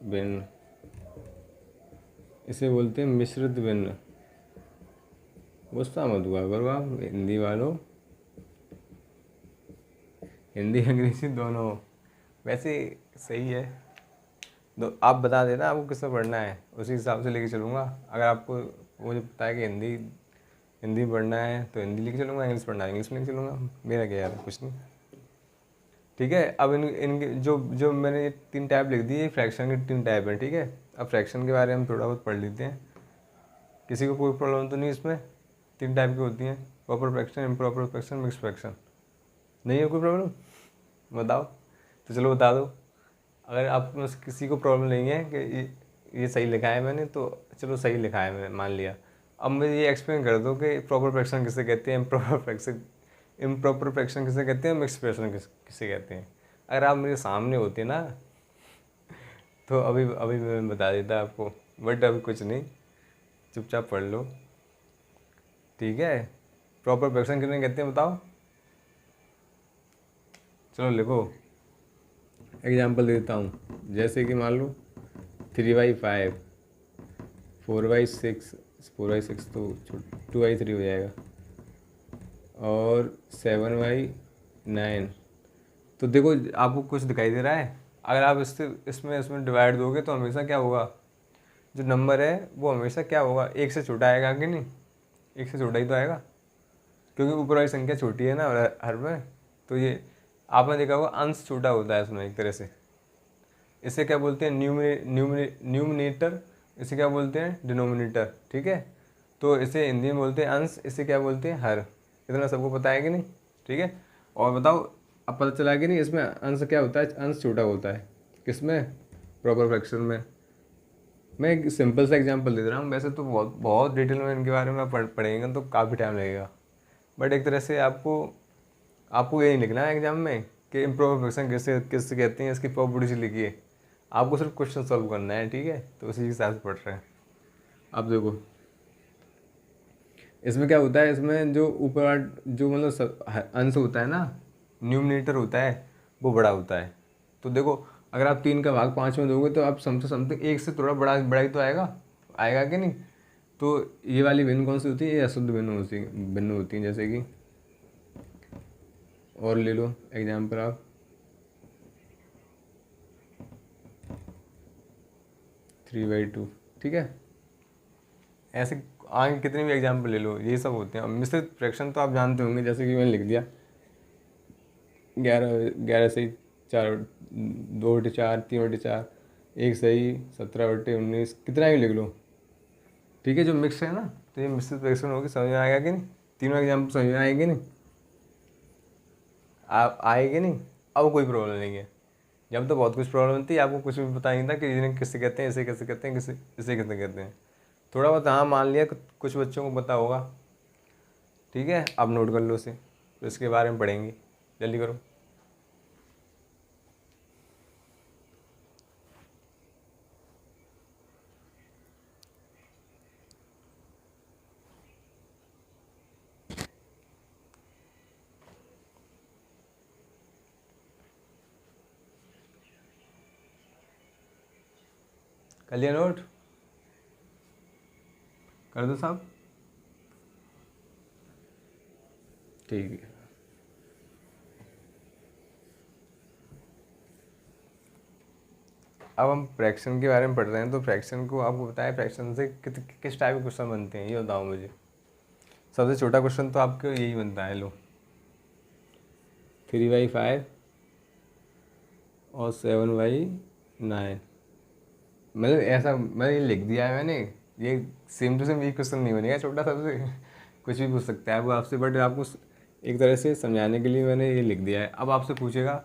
भिन्न, इसे बोलते हैं मिश्रित भिन्न। गुस्सा मत हुआ करो आप हिंदी वालों, हिंदी अंग्रेजी दोनों। वैसे सही है, तो आप बता देना आपको किससे पढ़ना है, उसी हिसाब से लेके चलूँगा। अगर आपको मुझे पता है कि हिंदी पढ़ना है तो हिंदी लेके चलूँगा, इंग्लिश पढ़ना है इंग्लिश लेके चलूँगा, मेरा क्या यार, कुछ नहीं। ठीक है, अब इनके जो जो मैंने ये 3 टाइप लिख दिए, फ्रैक्शन के 3 टाइप हैं। ठीक है, अब फ्रैक्शन के बारे में हम थोड़ा बहुत पढ़ लेते हैं। किसी को कोई प्रॉब्लम तो नहीं इसमें? 3 टाइप की होती हैं, proper fraction, improper fraction, mix fraction. नहीं है कोई प्रॉब्लम? बताओ। तो चलो बता दो। अगर आप में से किसी को प्रॉब्लम नहीं है कि ये सही लिखा है मैंने, तो चलो सही लिखा है मैंने मान लिया। अब मुझे ये एक्सप्लेन कर दो कि प्रॉपर फ्रैक्शन किसे कहते हैं, इम्प्रॉपर फ्रैक्शन किसे कहते हैं, मिक्स फ्रैक्शन किसे कहते हैं। अगर आप मेरे सामने होते ना तो अभी अभी मैं बता देता आपको, बट अभी कुछ नहीं, चुपचाप पढ़ लो, ठीक है। प्रॉपर फ्रैक्शन किसे कहते हैं बताओ? चलो लिखो, एग्जाम्पल देता हूँ। जैसे कि मान लो 3/5, 4/6, 4/6 तो 2/3 हो जाएगा, और 7/9। तो देखो आपको कुछ दिखाई दे रहा है? अगर आप इसमें डिवाइड दोगे तो हमेशा क्या होगा, जो नंबर है वो हमेशा क्या होगा, एक से छोटा आएगा कि नहीं? एक से छोटा ही तो आएगा, क्योंकि ऊपर वाली संख्या छोटी है ना हर में। तो ये आपने देखा होगा, अंश छोटा होता है इसमें एक तरह से। इसे क्या बोलते हैं, न्यूमिनेटर। इसे क्या बोलते हैं, डिनोमिनेटर, ठीक है। तो इसे हिंदी में बोलते हैं अंश, इसे क्या बोलते हैं, हर। इतना सबको पता है कि नहीं? ठीक है। और बताओ, अब पता चला कि नहीं इसमें अंश क्या होता है, अंश छोटा होता है किसमें, प्रॉपर फ्रैक्शन में। मैं एक सिंपल सा एग्जांपल दे रहा हूँ, वैसे तो बहुत बहुत डिटेल में इनके बारे में पढ़ेंगे तो काफ़ी टाइम लगेगा, बट एक तरह से आपको आपको ये नहीं लिखना है एग्जाम में कि इम्प्रॉपर फ्रैक्शन किससे कहते हैं, इसकी प्रॉपर्टीज लिखिए। आपको सिर्फ क्वेश्चन सॉल्व करना है, ठीक है। तो उसी के हिसाब से पढ़ रहे हैं। अब देखो इसमें क्या होता है, इसमें जो ऊपर जो मतलब अंश होता है ना, न्यूमिनेटर होता है, वो बड़ा होता है। तो देखो अगर आप 3 का भाग 5 में दोगे तो आप समथिंग एक से थोड़ा बड़ा बड़ा ही तो आएगा, आएगा कि नहीं? तो ये वाली भिन्न कौन सी होती है, ये अशुद्ध भिन्न होती है। जैसे कि और ले लो एग्जाम्पल आप, 3/2, ठीक है। ऐसे आगे कितने भी एग्जाम्पल ले लो, ये सब होते हैं। अब मिश्रित फ्रैक्शन तो आप जानते होंगे, जैसे कि मैंने लिख दिया 11 से 4, 2/4, 3/4, 1 सही, 17/19, कितना भी लिख लो, ठीक है। जो मिक्स है ना, तो ये मिश्रित फ्रैक्शन होगी, समझ में आएगा कि नहीं? तीनों एग्जाम्पल समझ में आएगी नहीं? आप आएगी नहीं? अब कोई प्रॉब्लम नहीं है। जब तो बहुत कुछ प्रॉब्लम थी, आपको कुछ भी पता नहीं था कि इन्हें किससे कहते हैं, इसे कैसे कहते हैं, इसे कैसे कहते हैं। थोड़ा बहुत हाँ मान लिया, कुछ बच्चों को पता होगा, ठीक है। आप नोट कर लो इसे, तो इसके बारे में पढ़ेंगे, जल्दी करो। कर लिया नोट? कर दो साहब, ठीक है। अब हम फ्रैक्शन के बारे में पढ़ रहे हैं, तो फ्रैक्शन को आपको बताया, फ्रैक्शन से किस टाइप के क्वेश्चन बनते हैं ये बताओ मुझे। सबसे छोटा क्वेश्चन तो आपको यही बनता है, लो 3/5 और 7/9। मतलब ऐसा मैंने ये लिख दिया है मैंने, ये सेम टू सेम ये क्वेश्चन नहीं बनेगा छोटा सबसे कुछ भी पूछ सकता है वो आपसे, बट आपको एक तरह से समझाने के लिए मैंने ये लिख दिया है। अब आपसे पूछेगा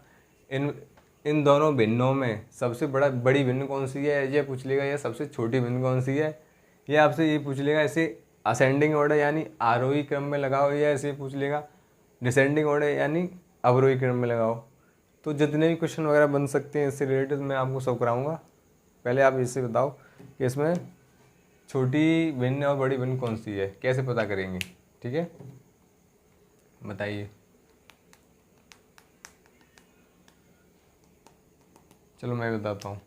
इन इन दोनों भिन्नों में सबसे बड़ी भिन्न कौन सी है, ये पूछ लेगा, या सबसे छोटी भिन्न कौन सी है, ये आपसे ये पूछ लेगा। ऐसे असेंडिंग ऑर्डर यानी आरोही क्रम में लगाओ, या ऐसे पूछ लेगा डिसेंडिंग ऑर्डर यानी अवरोही क्रम में लगाओ। तो जितने भी क्वेश्चन वगैरह बन सकते हैं इससे रिलेटेड मैं आपको सब कराऊंगा। पहले आप इससे बताओ कि इसमें छोटी भिन्न और बड़ी भिन्न कौन सी है, कैसे पता करेंगे, ठीक है, बताइए। चलो मैं बताता हूँ।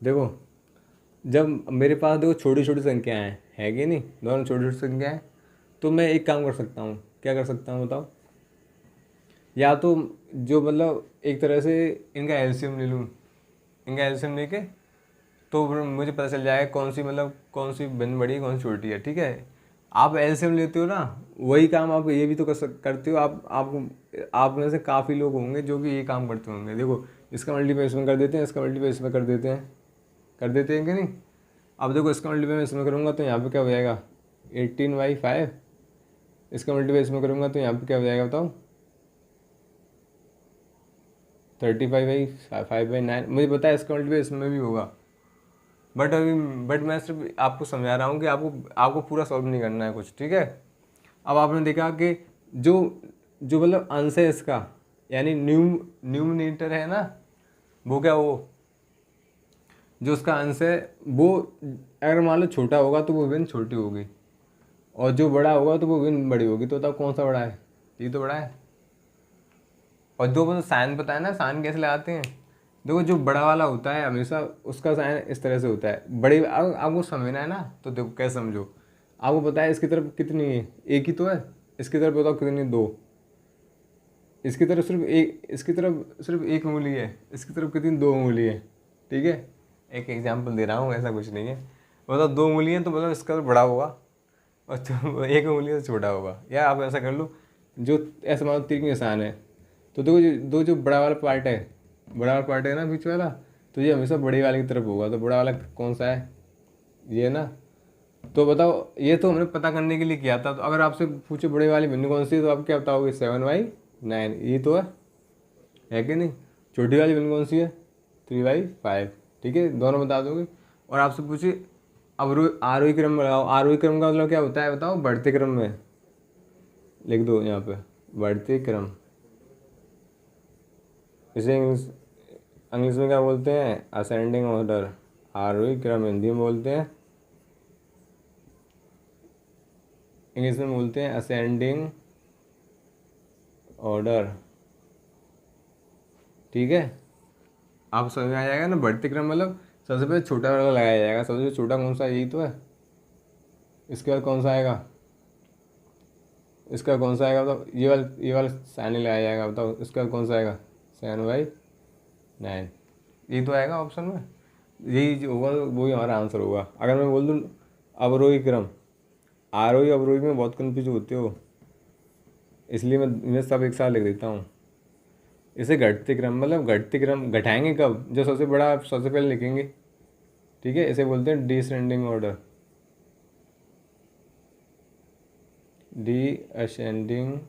देखो जब मेरे पास देखो छोटी छोटी संख्याएँ हैं कि नहीं, दोनों छोटी छोटी संख्याएँ, तो मैं एक काम कर सकता हूँ, क्या कर सकता हूँ बताओ। या तो जो मतलब एक तरह से इनका एलसीएम ले लूँ, इनका एलसीएम लेके तो फिर मुझे पता चल जाएगा कौन सी मतलब कौन सी भिन्न बड़ी है कौन सी छोटी है, ठीक है। आप एलसीएम लेते हो ना, वही काम आप ये भी तो करते हो। आप में से काफ़ी लोग होंगे जो कि ये काम करते होंगे। देखो इसका मल्टीप्लाई इसमें कर देते हैं, इसका मल्टीप्लाई इसमें कर देते हैं कि नहीं? अब देखो इसका मल्टीप्लाई मैं इसमें करूँगा तो यहाँ पे क्या हो जाएगा 18/5। इसका मल्टीप्लाई इसमें करूँगा तो यहाँ पे क्या हो जाएगा बताओ 35/5/9। मुझे पता है इसका मल्टीप्लाई इसमें भी होगा, बट मैं सिर्फ आपको समझा रहा हूँ कि आपको आपको पूरा सॉल्व नहीं करना है कुछ, ठीक है। अब आपने देखा कि जो जो मतलब अंश है इसका, यानी न्यूमरेटर है ना, वो क्या, वो जो उसका अंश है वो अगर मान लो छोटा होगा तो वो विन छोटी होगी, और जो बड़ा होगा तो वो विन बड़ी होगी। तो बताओ कौन सा बड़ा है? ये तो बड़ा है। और जो मतलब साइन पता है ना, साइन कैसे लगाते हैं? देखो जो बड़ा वाला होता है हमेशा उसका साइन इस तरह से होता है। बड़े आपको समझना है ना, तो देखो कैसे समझो। आपको पता है इसकी तरफ कितनी है, एक ही तो है। इसकी तरफ बताओ कितनी, दो। इसकी तरफ सिर्फ एक, इसकी तरफ सिर्फ एक उंगली है, इसकी तरफ कितनी, दो उंगली है, ठीक है। एक एग्जाम्पल दे रहा हूँ, ऐसा कुछ नहीं है। मतलब दो उंगली है तो मतलब इसका बड़ा होगा, और एक उंगली से छोटा होगा। या आप ऐसा कर लो, जो ऐसा मानो तीर के निशान है, तो दो जो बड़ा वाला पार्ट है, बड़ा वाला पार्ट है ना बीच वाला, तो ये हमेशा बड़ी वाले की तरफ होगा। तो बड़ा वाला कौन सा है? ये ना। तो बताओ, ये तो हमने पता करने के लिए किया था। तो अगर आपसे पूछे बड़े वाली भिन्न कौन सी है, तो आप क्या बताओगे? 7/9, ये तो है कि नहीं। छोटी वाली भिन्न कौन सी है? 3/5, ठीक है, दोनों बता दोगे। और आपसे पूछे अब आरोही क्रम लगाओ। आरोही क्रम का मतलब क्या होता है बताओ? बढ़ते क्रम में लिख दो यहाँ पे, बढ़ते क्रम। इसे इंग्लिश में क्या बोलते हैं? Ascending order. आरोही क्रम हिंदी में बोलते हैं, इंग्लिश में बोलते हैं असेंडिंग ऑर्डर, ठीक है। आप समझ में आ जाएगा ना। बढ़ते क्रम मतलब सबसे पहले छोटा वाला लगाया जाएगा। सबसे छोटा कौन सा है? यही तो है। इसके बाद कौन सा आएगा? इसका कौन सा आएगा बताओ? ये वाला साइन लगाया जाएगा। बताओ इसका कौन सा आएगा? 7/9, ये तो आएगा ऑप्शन में। यही जो होगा वही हमारा आंसर होगा। अगर मैं बोल दूँ अवरोही क्रम, आरोही अवरोही में बहुत कन्फ्यूज होते हो, इसलिए मैं सब एक साथ लिख देता हूँ। इसे घटते क्रम, मतलब घटते क्रम घटाएंगे कब? जो सबसे बड़ा आप सबसे पहले लिखेंगे, ठीक है। इसे बोलते हैं डिसेंडिंग ऑर्डर, डिसेंडिंग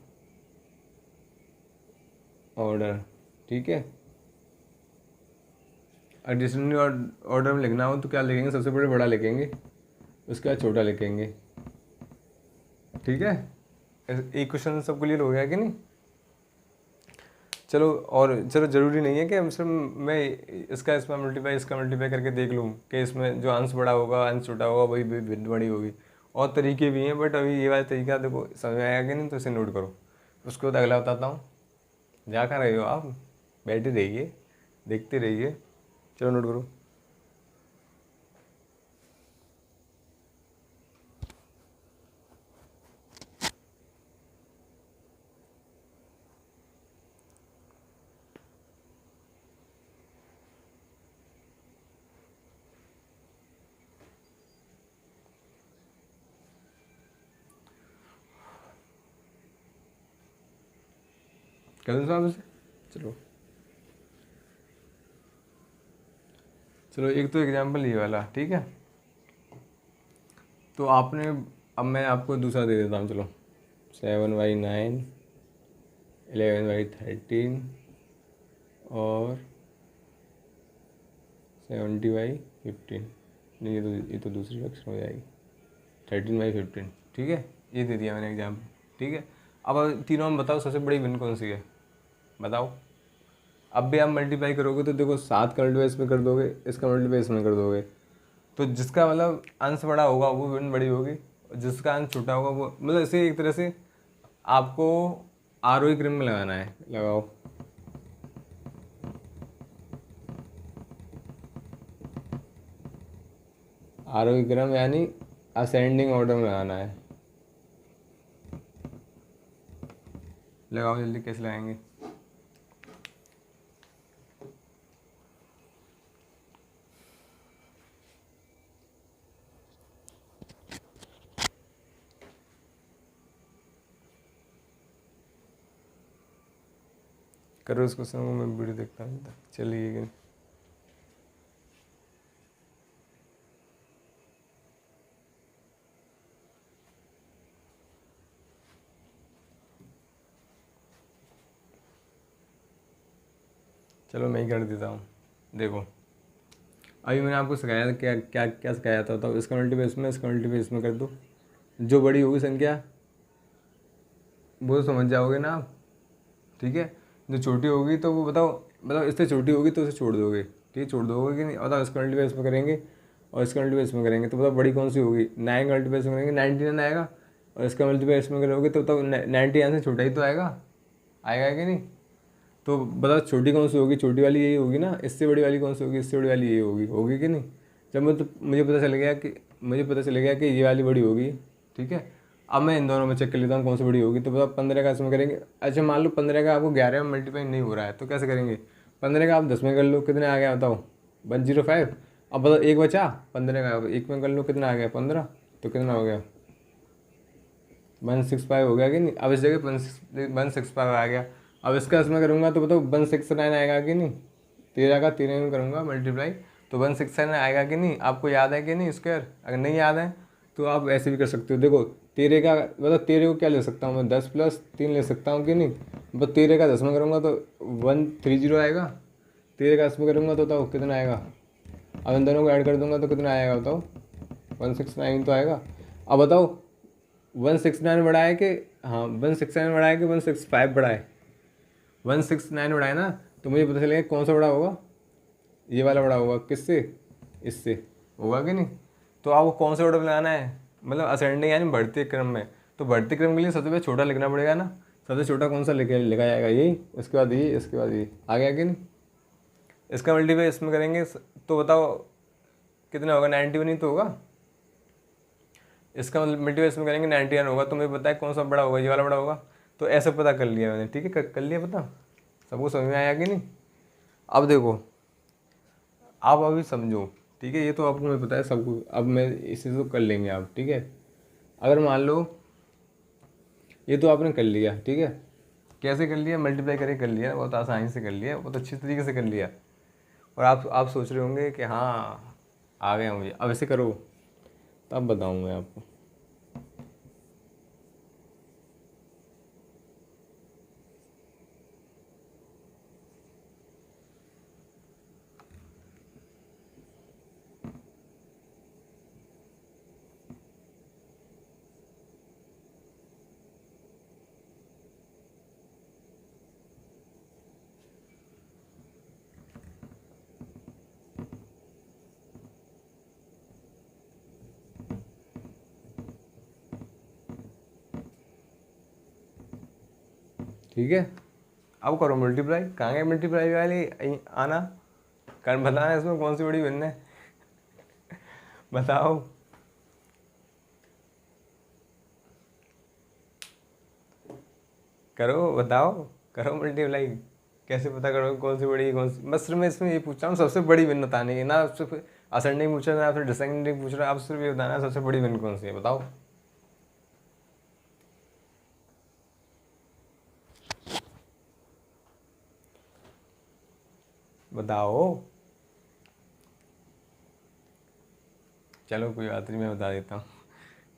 ऑर्डर, ठीक है। और डिसेंडिंग ऑर्डर में लिखना हो तो क्या लिखेंगे? सबसे पहले बड़ा लिखेंगे, उसके बाद छोटा लिखेंगे, ठीक है। एक क्वेश्चन सब क्लियर हो गया कि नहीं? चलो, और चलो ज़रूरी नहीं है कि हम सिर्फ मैं इसका मल्टीप्लाई करके देख लूँ कि इसमें जो अंश बड़ा होगा अंश छोटा होगा वही भिन्न बड़ी होगी। और तरीके भी हैं, बट अभी ये वाला तरीका देखो समझ में आया कि नहीं, तो इसे नोट करो। उसके बाद अगला बताता हूँ। जा कर रहे हो आप? बैठे रहिए, देखते रहिए। चलो नोट करो। कर दो साहब इसे। चलो चलो, एक तो एग्जाम्पल ये वाला, ठीक है। तो आपने, अब मैं आपको दूसरा दे देता हूँ। चलो 7/9, 11/13 और 70/15। नहीं, ये तो दूसरी फ्रैक्शन हो जाएगी, 13/15, ठीक है। ये दे दिया मैंने एग्जाम्पल, ठीक है। अब तीनों में बताओ सबसे बड़ी भिन्न कौन सी है? बताओ। अब भी आप मल्टीप्लाई करोगे तो देखो 7 का मल्टीप्लाई इसमें कर दोगे, इसका मल्टीप्लाई इसमें कर दोगे, तो जिसका मतलब अंश बड़ा होगा वो भिन्न बड़ी होगी, और जिसका अंश छोटा होगा वो, मतलब ऐसे एक तरह से आपको आरोही क्रम में लगाना है। लगाओ। आरोही क्रम यानी असेंडिंग ऑर्डर में लगाना है। लगाओ जल्दी, कैसे लगाएंगे? करो इसको, समय मैं वीडियो देखता हूँ। चलिए। चलो मैं ही कर देता हूँ। देखो अभी मैंने आपको सिखाया था, क्या क्या क्या सिखाया था, तो इसका मल्टीप्लाई इसमें, इसका मल्टीप्लाई इसमें कर दो। जो बड़ी होगी संख्या वो समझ जाओगे ना आप, ठीक है। जो छोटी होगी तो वो बताओ, इससे छोटी होगी तो उसे छोड़ दोगे, ठीक है, छोड़ दोगे कि नहीं। बताओ इसका मल्टीप्लाई इसमें करेंगे और इसका मल्टीप्लाई इसमें करेंगे तो बताओ बड़ी कौन सी होगी। 9 का मल्टीप्लाई इसमें करेंगे 99 आएगा, और इसका मल्टीप्लाई इसमें करोगे तो बताओ 99 से छोटा ही तो आएगा, आएगा कि नहीं। तो बताओ छोटी कौन सी होगी, छोटी वाली यही होगी ना। इससे बड़ी वाली कौन सी होगी, इससे बड़ी वाली यही होगी, होगी कि नहीं। जब मुझे पता चल गया कि ये वाली बड़ी होगी, ठीक है। अब मैं इन दोनों में चेक कर लेता हूँ कौन सी बड़ी होगी। तो बताओ 15 का इसमें करेंगे। अच्छा मान लो 15 का आपको 11 में मल्टीप्लाई नहीं हो रहा है तो कैसे करेंगे। 15 का आप 10 में कर लो, कितने आ गया बताओ, 105। अब बताओ एक बचा 15 का, एक में कर लो कितना आ गया 15, तो कितना हो गया 165 हो गया कि नहीं। अब इस जगह 165 आ गया। अब इसका इसमें करूँगा तो बताओ 169 आएगा कि नहीं। 13 का 13 में करूँगा मल्टीप्लाई तो 169 आएगा कि नहीं। आपको याद है कि नहीं स्क्वायर। अगर नहीं याद है तो आप ऐसे भी कर सकते हो। देखो 13 का मतलब 13 को क्या ले सकता हूँ मैं, 10 + 3 ले सकता हूँ कि नहीं। बस 13 का 10 में करूँगा तो 130 आएगा। 13 का इसमें करूँगा तो बताओ कितना आएगा। अब इन दोनों को ऐड कर दूंगा तो कितना आएगा बताओ, 169 तो आएगा। अब बताओ 169 बड़ा है कि, हाँ 169 बड़ा है कि 165 बड़ा है। 169 बड़ा है ना, तो मुझे पता चलेगा कौन सा बड़ा होगा, ये वाला बड़ा होगा। किससे, इससे होगा कि नहीं। तो आपको कौन सा ऑर्डर लगाना है, मतलब असेंडिंग यानी बढ़ते क्रम में। तो बढ़ते क्रम के लिए सबसे पहले छोटा लिखना पड़ेगा ना। सबसे छोटा कौन सा लिखा जाएगा, यही, उसके बाद ये, इसके बाद ये, आ गया कि नहीं। इसका मल्टीप्लाई इसमें करेंगे तो बताओ कितना होगा, 91 ही तो होगा। इसका मल्टीप्लाई इसमें करेंगे 91 होगा। तो मुझे पता है कौन सा बड़ा होगा, ये वाला बड़ा होगा। तो ऐसे पता कर लिया मैंने, ठीक है, कर लिया पता। सबको समझ में आया कि नहीं। अब देखो आप अभी समझो, ठीक है। ये तो आपको मैं पता है सबको, अब मैं इसे तो कर लेंगे आप, ठीक है। अगर मान लो ये तो आपने कर लिया, ठीक है। कैसे कर लिया, मल्टीप्लाई करके कर लिया, बहुत आसानी से कर लिया, बहुत अच्छी तरीके से कर लिया। और आप सोच रहे होंगे कि हाँ आ गया मुझे, अब ऐसे करो तब बताऊँ मैं आपको। ठीक है, अब करो मल्टीप्लाई। कहाँ गए मल्टीप्लाई वाली आना, कर बताना इसमें कौन सी बड़ी भिन्न है बताओ। करो बताओ, करो मल्टीप्लाई। कैसे पता करो कौन सी बड़ी कौन सी। बस सिर्फ मैं इसमें ये पूछ रहा हूँ सबसे बड़ी भिन्न बताने की, ना सिर्फ असेंडिंग पूछ रहा है ना फिर डिसेंडिंग पूछ रहा है। आप सिर्फ ये बताना सबसे बड़ी भिन्न कौन सी है, बताओ। बताओ, चलो कोई बात नहीं, मैं बता देता हूँ,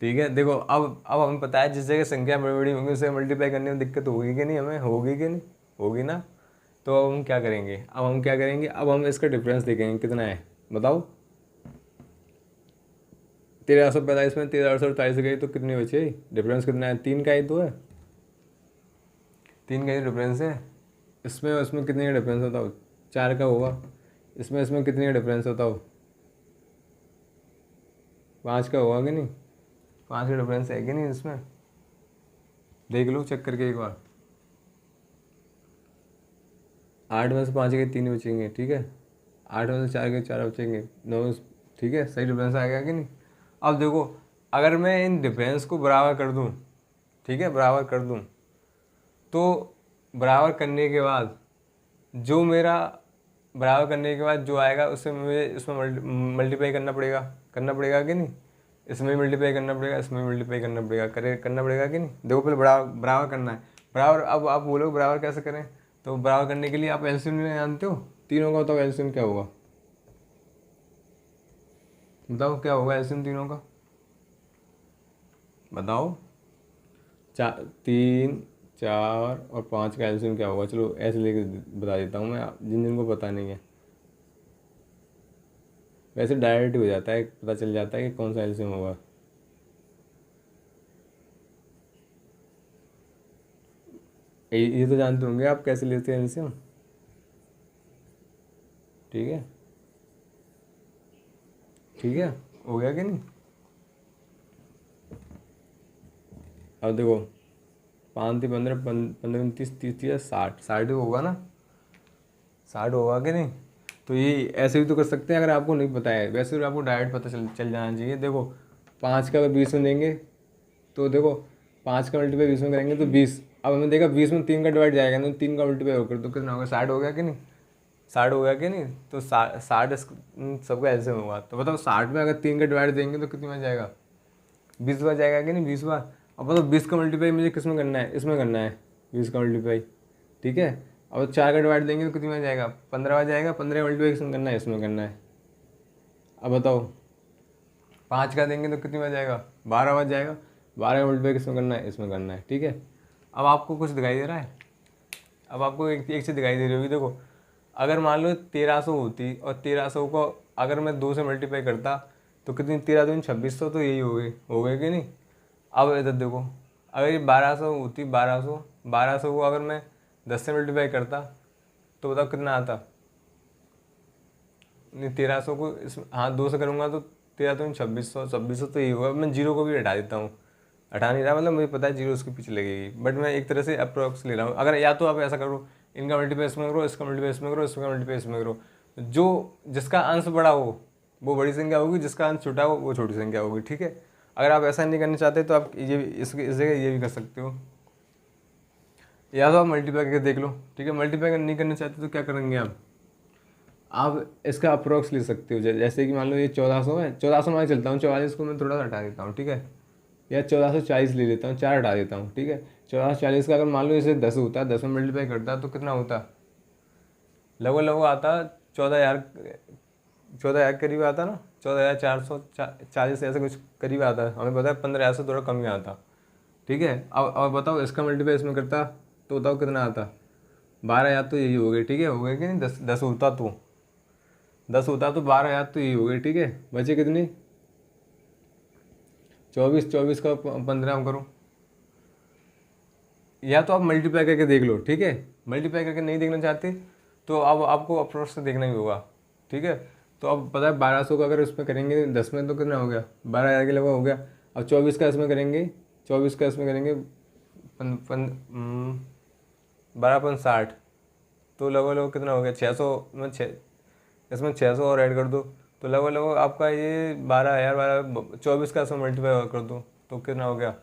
ठीक है। देखो अब हमें पता है जिस जगह संख्या बड़ी बड़ी होंगी उसे मल्टीप्लाई करने में दिक्कत होगी कि नहीं, हमें होगी कि नहीं, होगी ना। तो अब हम क्या करेंगे, अब हम इसका डिफरेंस देखेंगे कितना है, बताओ। 1345 में 1348 गई तो कितनी बची, डिफरेंस कितना है, 3 का ही तो है, 3 का ही डिफरेंस है। इसमें इसमें कितने का डिफरेंस होता हो, 4 का होगा। इसमें इसमें कितने का डिफरेंस होता हो, 5 का होगा कि नहीं। 5 का डिफरेंस है कि नहीं इसमें, देख लो चेक करके एक बार। 8 में से 5 के 3 बचेंगे, ठीक है। 8 में से 4 के 4 बचेंगे, 9 में ठीक है, सही डिफरेंस आ गया कि नहीं। अब देखो अगर मैं इन डिफरेंस को बराबर कर दूं, ठीक है, बराबर कर दूं, तो बराबर करने के बाद जो मेरा बराबर करने के बाद जो आएगा उससे मुझे इसमें मल्टीप्लाई करना पड़ेगा कि नहीं। इसमें मल्टीप्लाई करना पड़ेगा, इसमें मल्टीप्लाई करना पड़ेगा कि नहीं। देखो पहले बराबर बराबर करना है, बराबर। अब आप बोलो बराबर कैसे करें, तो बराबर करने के लिए आप एलसीएम लेना जानते हो, तीनों का। बताओ एलसीएम क्या होगा, बताओ क्या होगा एलसीएम तीनों का, बताओ। 3 4 और 5 का एलसीएम क्या होगा, चलो ऐसे लेके बता देता हूँ मैं, जिन जिनको पता नहीं है। वैसे डायरेक्ट हो जाता है, पता चल जाता है कि कौन सा एलसीएम होगा। ये तो जानते होंगे आप कैसे लेते हैं एलसीएम, ठीक है। ठीक है, हो गया कि नहीं। अब देखो 5 3 15 15 30 30 30 60 60 होगा ना, 60 होगा कि नहीं। तो ये ऐसे भी तो कर सकते हैं अगर आपको नहीं पता है, वैसे तो आपको डायरेक्ट पता चल जाना चाहिए। देखो 5 का अगर 20 में देंगे तो देखो 5 का मल्टीप्लाई 20 में करेंगे तो 20। अब हमें देखा 20 में 3 का डिवाइड जाएगा तो 3 का मल्टीप्लाई होकर तो कितना होगा, 60 हो गया कि नहीं। 60 हो गया कि नहीं। तो 60 सबका ऐसे होगा। तो बताओ 60 में अगर 3 का डिवाइड देंगे तो कितनी बार जाएगा, 20 बार जाएगा कि नहीं, 20 बार। अब बताओ 20 का मल्टीप्लाई मुझे किस में करना है, इसमें करना है 20 का मल्टीप्लाई, ठीक है। अब 4 का डिवाइड देंगे तो कितनी बार जाएगा, 15 बार जाएगा। 15 का मल्टीप्लाई किसमें करना है, इसमें करना है। अब बताओ 5 का देंगे तो कितनी बार जाएगा, 12 बार जाएगा। 12 का मल्टीप्लाई किसमें करना है, इसमें करना है, ठीक है। अब आपको कुछ दिखाई दे रहा है, अब आपको एक चीज़ दिखाई दे रही होगी। देखो अगर मान लो 1300 होती और 1300 को अगर मैं 2 से मल्टीप्लाई करता तो कितनी, 13 दूनी 2600, तो यही हो गए कि नहीं। अब इधर देखो अगर ये 1200 होती, 1200 को अगर मैं 10 से मल्टीप्लाई करता तो बताओ कितना आता। नहीं 1300 को इस, हाँ 2 से करूँगा तो 13 दूनी 2600 तो यही होगा। मैं जीरो को भी हटा देता हूँ, हटा नहीं रहा, मतलब मुझे पता है जीरो उसके पीछे लगेगी, बट मैं एक तरह से अप्रोक्स ले रहा हूँ। अगर या तो आप ऐसा करो, इनका मल्टीप्लाई इसमें करो, इसका मल्टीप्लाई इसमें करो, इसका मल्टीप्लाई इसमें करो। जो जिसका अंश बड़ा हो वो बड़ी संख्या होगी, जिसका अंश छोटा हो वो छोटी संख्या होगी, ठीक है। अगर आप ऐसा नहीं करना चाहते तो आप ये इस जगह ये भी कर सकते हो, या तो आप मल्टीप्लाई करके देख लो, ठीक है। मल्टीप्लाई नहीं करना चाहते तो क्या करेंगे आप इसका अप्रोक्स ले सकते हो। जैसे कि मान लो ये 1400 है, 1400 मान के चलता हूँ, 44 को मैं थोड़ा सा हटा देता हूँ, ठीक है। या 1440 ले लेता हूँ, 4 हटा देता हूँ, ठीक है। 1440 का अगर मान लो इसे 10 होता, 10 में मल्टीप्लाई करता तो कितना होता, लगभग आता 14,000, 14,000 करीब आता ना, 14,440 ऐसे कुछ करीब आता है। हमें पता है 15,000 से थोड़ा कम ही आता, ठीक है। अब बताओ इसका मल्टीप्लाई इसमें करता तो बताओ कितना आता, 12,000 तो यही हो गए, ठीक है। हो गए कि नहीं, 10 होता तो 12,000 तो यही हो गए, ठीक है। बचे कितनी, 24 का 15 करो, या तो आप मल्टीप्लाई करके देख लो, ठीक है। मल्टीप्लाई करके नहीं देखना चाहते तो अब आपको अप्रोच से देखना ही होगा, ठीक है। तो अब पता है 1200 का अगर इसमें करेंगे 10 में तो कितना हो गया, 12,000 के लगभग हो गया। अब 24 का इसमें करेंगे, 24 का इसमें करेंगे 12 तो लगभग कितना हो गया, 600 में इसमें 600 और ऐड कर दो तो लगभग आपका ये 12,000 24 का इसमें मल्टीप्लाई कर दो तो कितना हो गया,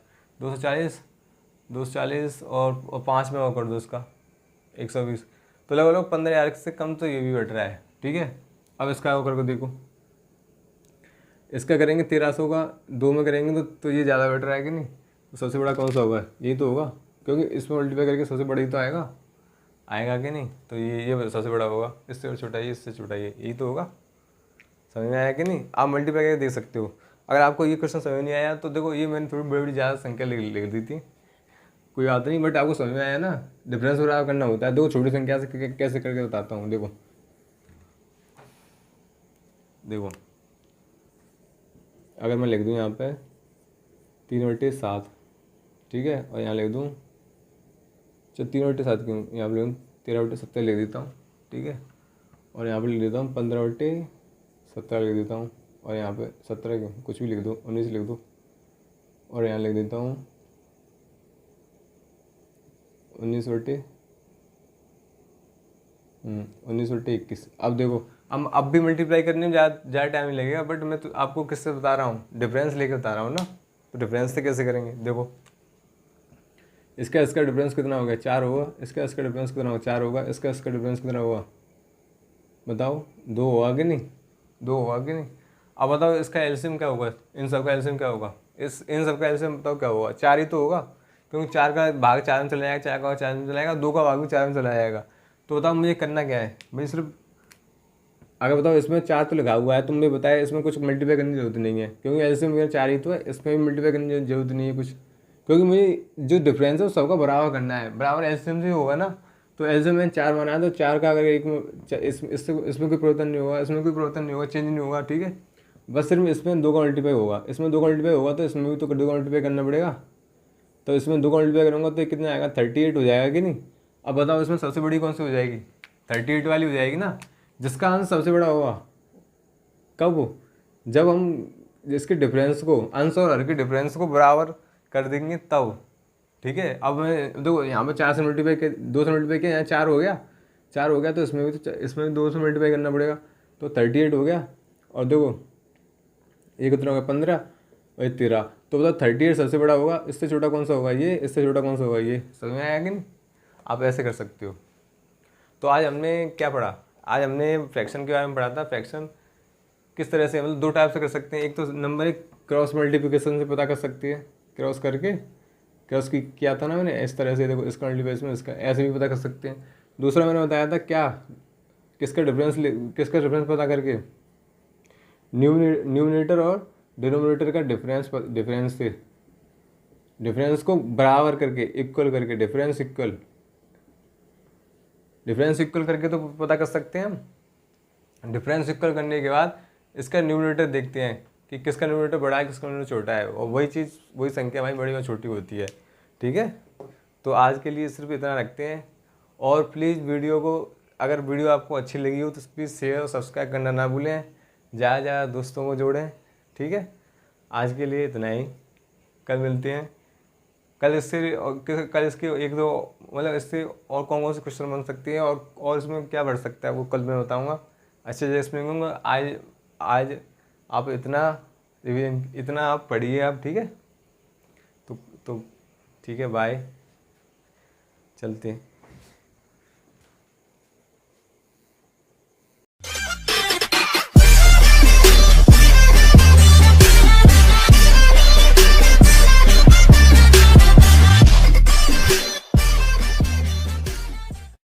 240 और 5 में और कर दो इसका 120, तो लगभग 15,000 से कम तो ये भी बैठ रहा है, ठीक है। अब इसका करके देखो, इसका करेंगे 1300 का 2 में करेंगे तो ये ज़्यादा बैठ रहा है कि नहीं। तो सबसे बड़ा कौन सा होगा, यही तो होगा, क्योंकि इसमें मल्टीप्लाई करके सबसे बड़ा ही तो आएगा कि नहीं। तो ये सबसे बड़ा होगा, इससे और छोटा ये, इससे छोटा ये, यही तो होगा। समझ में आया कि नहीं। आप मल्टीप्लाई करके देख सकते हो। अगर आपको ये क्वेश्चन समझ नहीं आया तो देखो ये मैंने थोड़ी बड़ी ज़्यादा संख्या लिख दी थी, कोई बात नहीं, बट आपको समझ में आया ना, डिफरेंस वगैरह करना होता है। देखो छोटी संख्या से कैसे करके बताता हूँ। देखो अगर मैं लिख दूँ यहाँ पे 3/7, ठीक है, और यहाँ लिख दूँ, चलो 3/7 क्यों, यहाँ पर लिख दूँ 13/70 लिख देता हूँ, ठीक है। और यहाँ पर लिख देता हूँ 15/17 लिख देता हूँ, और यहाँ पे 17 क्यों, कुछ भी लिख दो, 19 लिख दो, और यहाँ लिख देता हूँ 19/21। अब देखो अब भी मल्टीप्लाई करने में ज़्यादा टाइम नहीं लगेगा, बट मैं तो आपको किससे बता रहा हूँ, डिफरेंस लेकर बता रहा हूँ ना। तो डिफरेंस से कैसे करेंगे, देखो इसका डिफरेंस कितना होगा, 4 होगा। इसका डिफरेंस कितना होगा, 4 होगा। इसका डिफरेंस कितना होगा, बताओ 2 होगा कि नहीं, 2 होगा कि नहीं। अब बताओ इसका एलसीएम क्या होगा, इन सब का एलसीएम क्या होगा, इन सब का एलसीएम बताओ क्या होगा, 4 ही तो होगा, क्योंकि 4 का भाग 4 में चला जाएगा, 4 का भाग 4 में चला जाएगा, 2 का भाग भी 4 में चला जाएगा। तो बताओ मुझे करना क्या है, मुझे सिर्फ अगर बताओ इसमें 4 तो लगा हुआ है, तुमने बताया इसमें कुछ मल्टीप्लाई करने की जरूरत नहीं है, क्योंकि एलसीएम मेरा 4 ही तो है, इसमें भी मल्टीप्लाई करने की जरूरत नहीं है कुछ, क्योंकि मुझे जो डिफरेंस है वो सबका बराबर करना है, बराबर एलसीएम से होगा ना। तो एलसीएम मैंने 4 बनाया, तो 4 का अगर एक में इसमें कोई परिवर्तन नहीं होगा, इसमें कोई परिवर्तन नहीं होगा, चेंज नहीं होगा, ठीक है। बस सिर्फ इसमें 2 का मल्टीप्लाई होगा, इसमें 2 का मल्टीप्लाई होगा, तो इसमें भी तो 2 का मल्टीप्लाई करना पड़ेगा। तो इसमें 2 का मल्टीप्लाई करूँगा तो ये कितना आएगा, 38 हो जाएगा कि नहीं। अब बताओ इसमें सबसे बड़ी कौन सी हो जाएगी, 38 वाली हो जाएगी ना, जिसका आंसर सबसे बड़ा होगा। कब हो, जब हम इसके डिफरेंस को, अंश और हर के डिफरेंस को बराबर कर देंगे तब, ठीक है। अब मैं देखो यहाँ पे 4 से मल्टीप्लाई कर, 2 से मल्टीप्लाई किया, यहाँ 4 हो गया, 4 हो गया, तो इसमें भी, तो इसमें भी 2 से मल्टीप्लाई करना पड़ेगा, तो 38 हो गया। और देखो ये कितना होगा, 15 और ये 13। तो बताओ 38 सबसे बड़ा होगा, इससे छोटा कौन सा होगा ये, इससे छोटा कौन सा होगा ये। समझ में आया कि नहीं, आप ऐसे कर सकते हो। तो आज हमने क्या पढ़ा, आज हमने फ्रैक्शन के बारे में पढ़ा था। फ्रैक्शन किस तरह से, मतलब 2 टाइप से कर सकते हैं। एक तो नंबर एक क्रॉस मल्टीप्लिकेशन से पता कर सकती है, क्रॉस करके, क्रॉस की किया था ना मैंने, इस तरह से देखो इसका मल्टीप्लिकेशन इसका, ऐसे भी पता कर सकते हैं। दूसरा मैंने बताया था क्या, किसका डिफरेंस पता करके, न्यूमिनेटर और डिनोमिनेटर का डिफरेंस को बराबर करके, इक्वल करके, डिफरेंस इक्वल करके तो पता कर सकते हैं हम। डिफरेंस इक्वल करने के बाद इसका न्यूमिनेटर देखते हैं कि किसका न्यूमिनेटर बड़ा है, किसका न्यूमिनेटर छोटा है, और वही चीज़, वही संख्या भाई बड़ी और छोटी होती है, ठीक है। तो आज के लिए सिर्फ इतना रखते हैं। और प्लीज़ वीडियो को, अगर वीडियो आपको अच्छी लगी हो तो प्लीज़ शेयर और सब्सक्राइब करना ना भूलें, ज़्यादा ज़्यादा दोस्तों को जोड़ें, ठीक है। आज के लिए इतना ही, कल मिलते हैं। कल इसके एक दो, मतलब इससे और कौन से क्वेश्चन बन सकती है, और इसमें क्या बढ़ सकता है वो कल मैं बताऊँगा, अच्छे से एक्सप्लेन करूँगा। आज आप इतना आप पढ़िए आप, ठीक है। तो ठीक है, बाय, चलते हैं।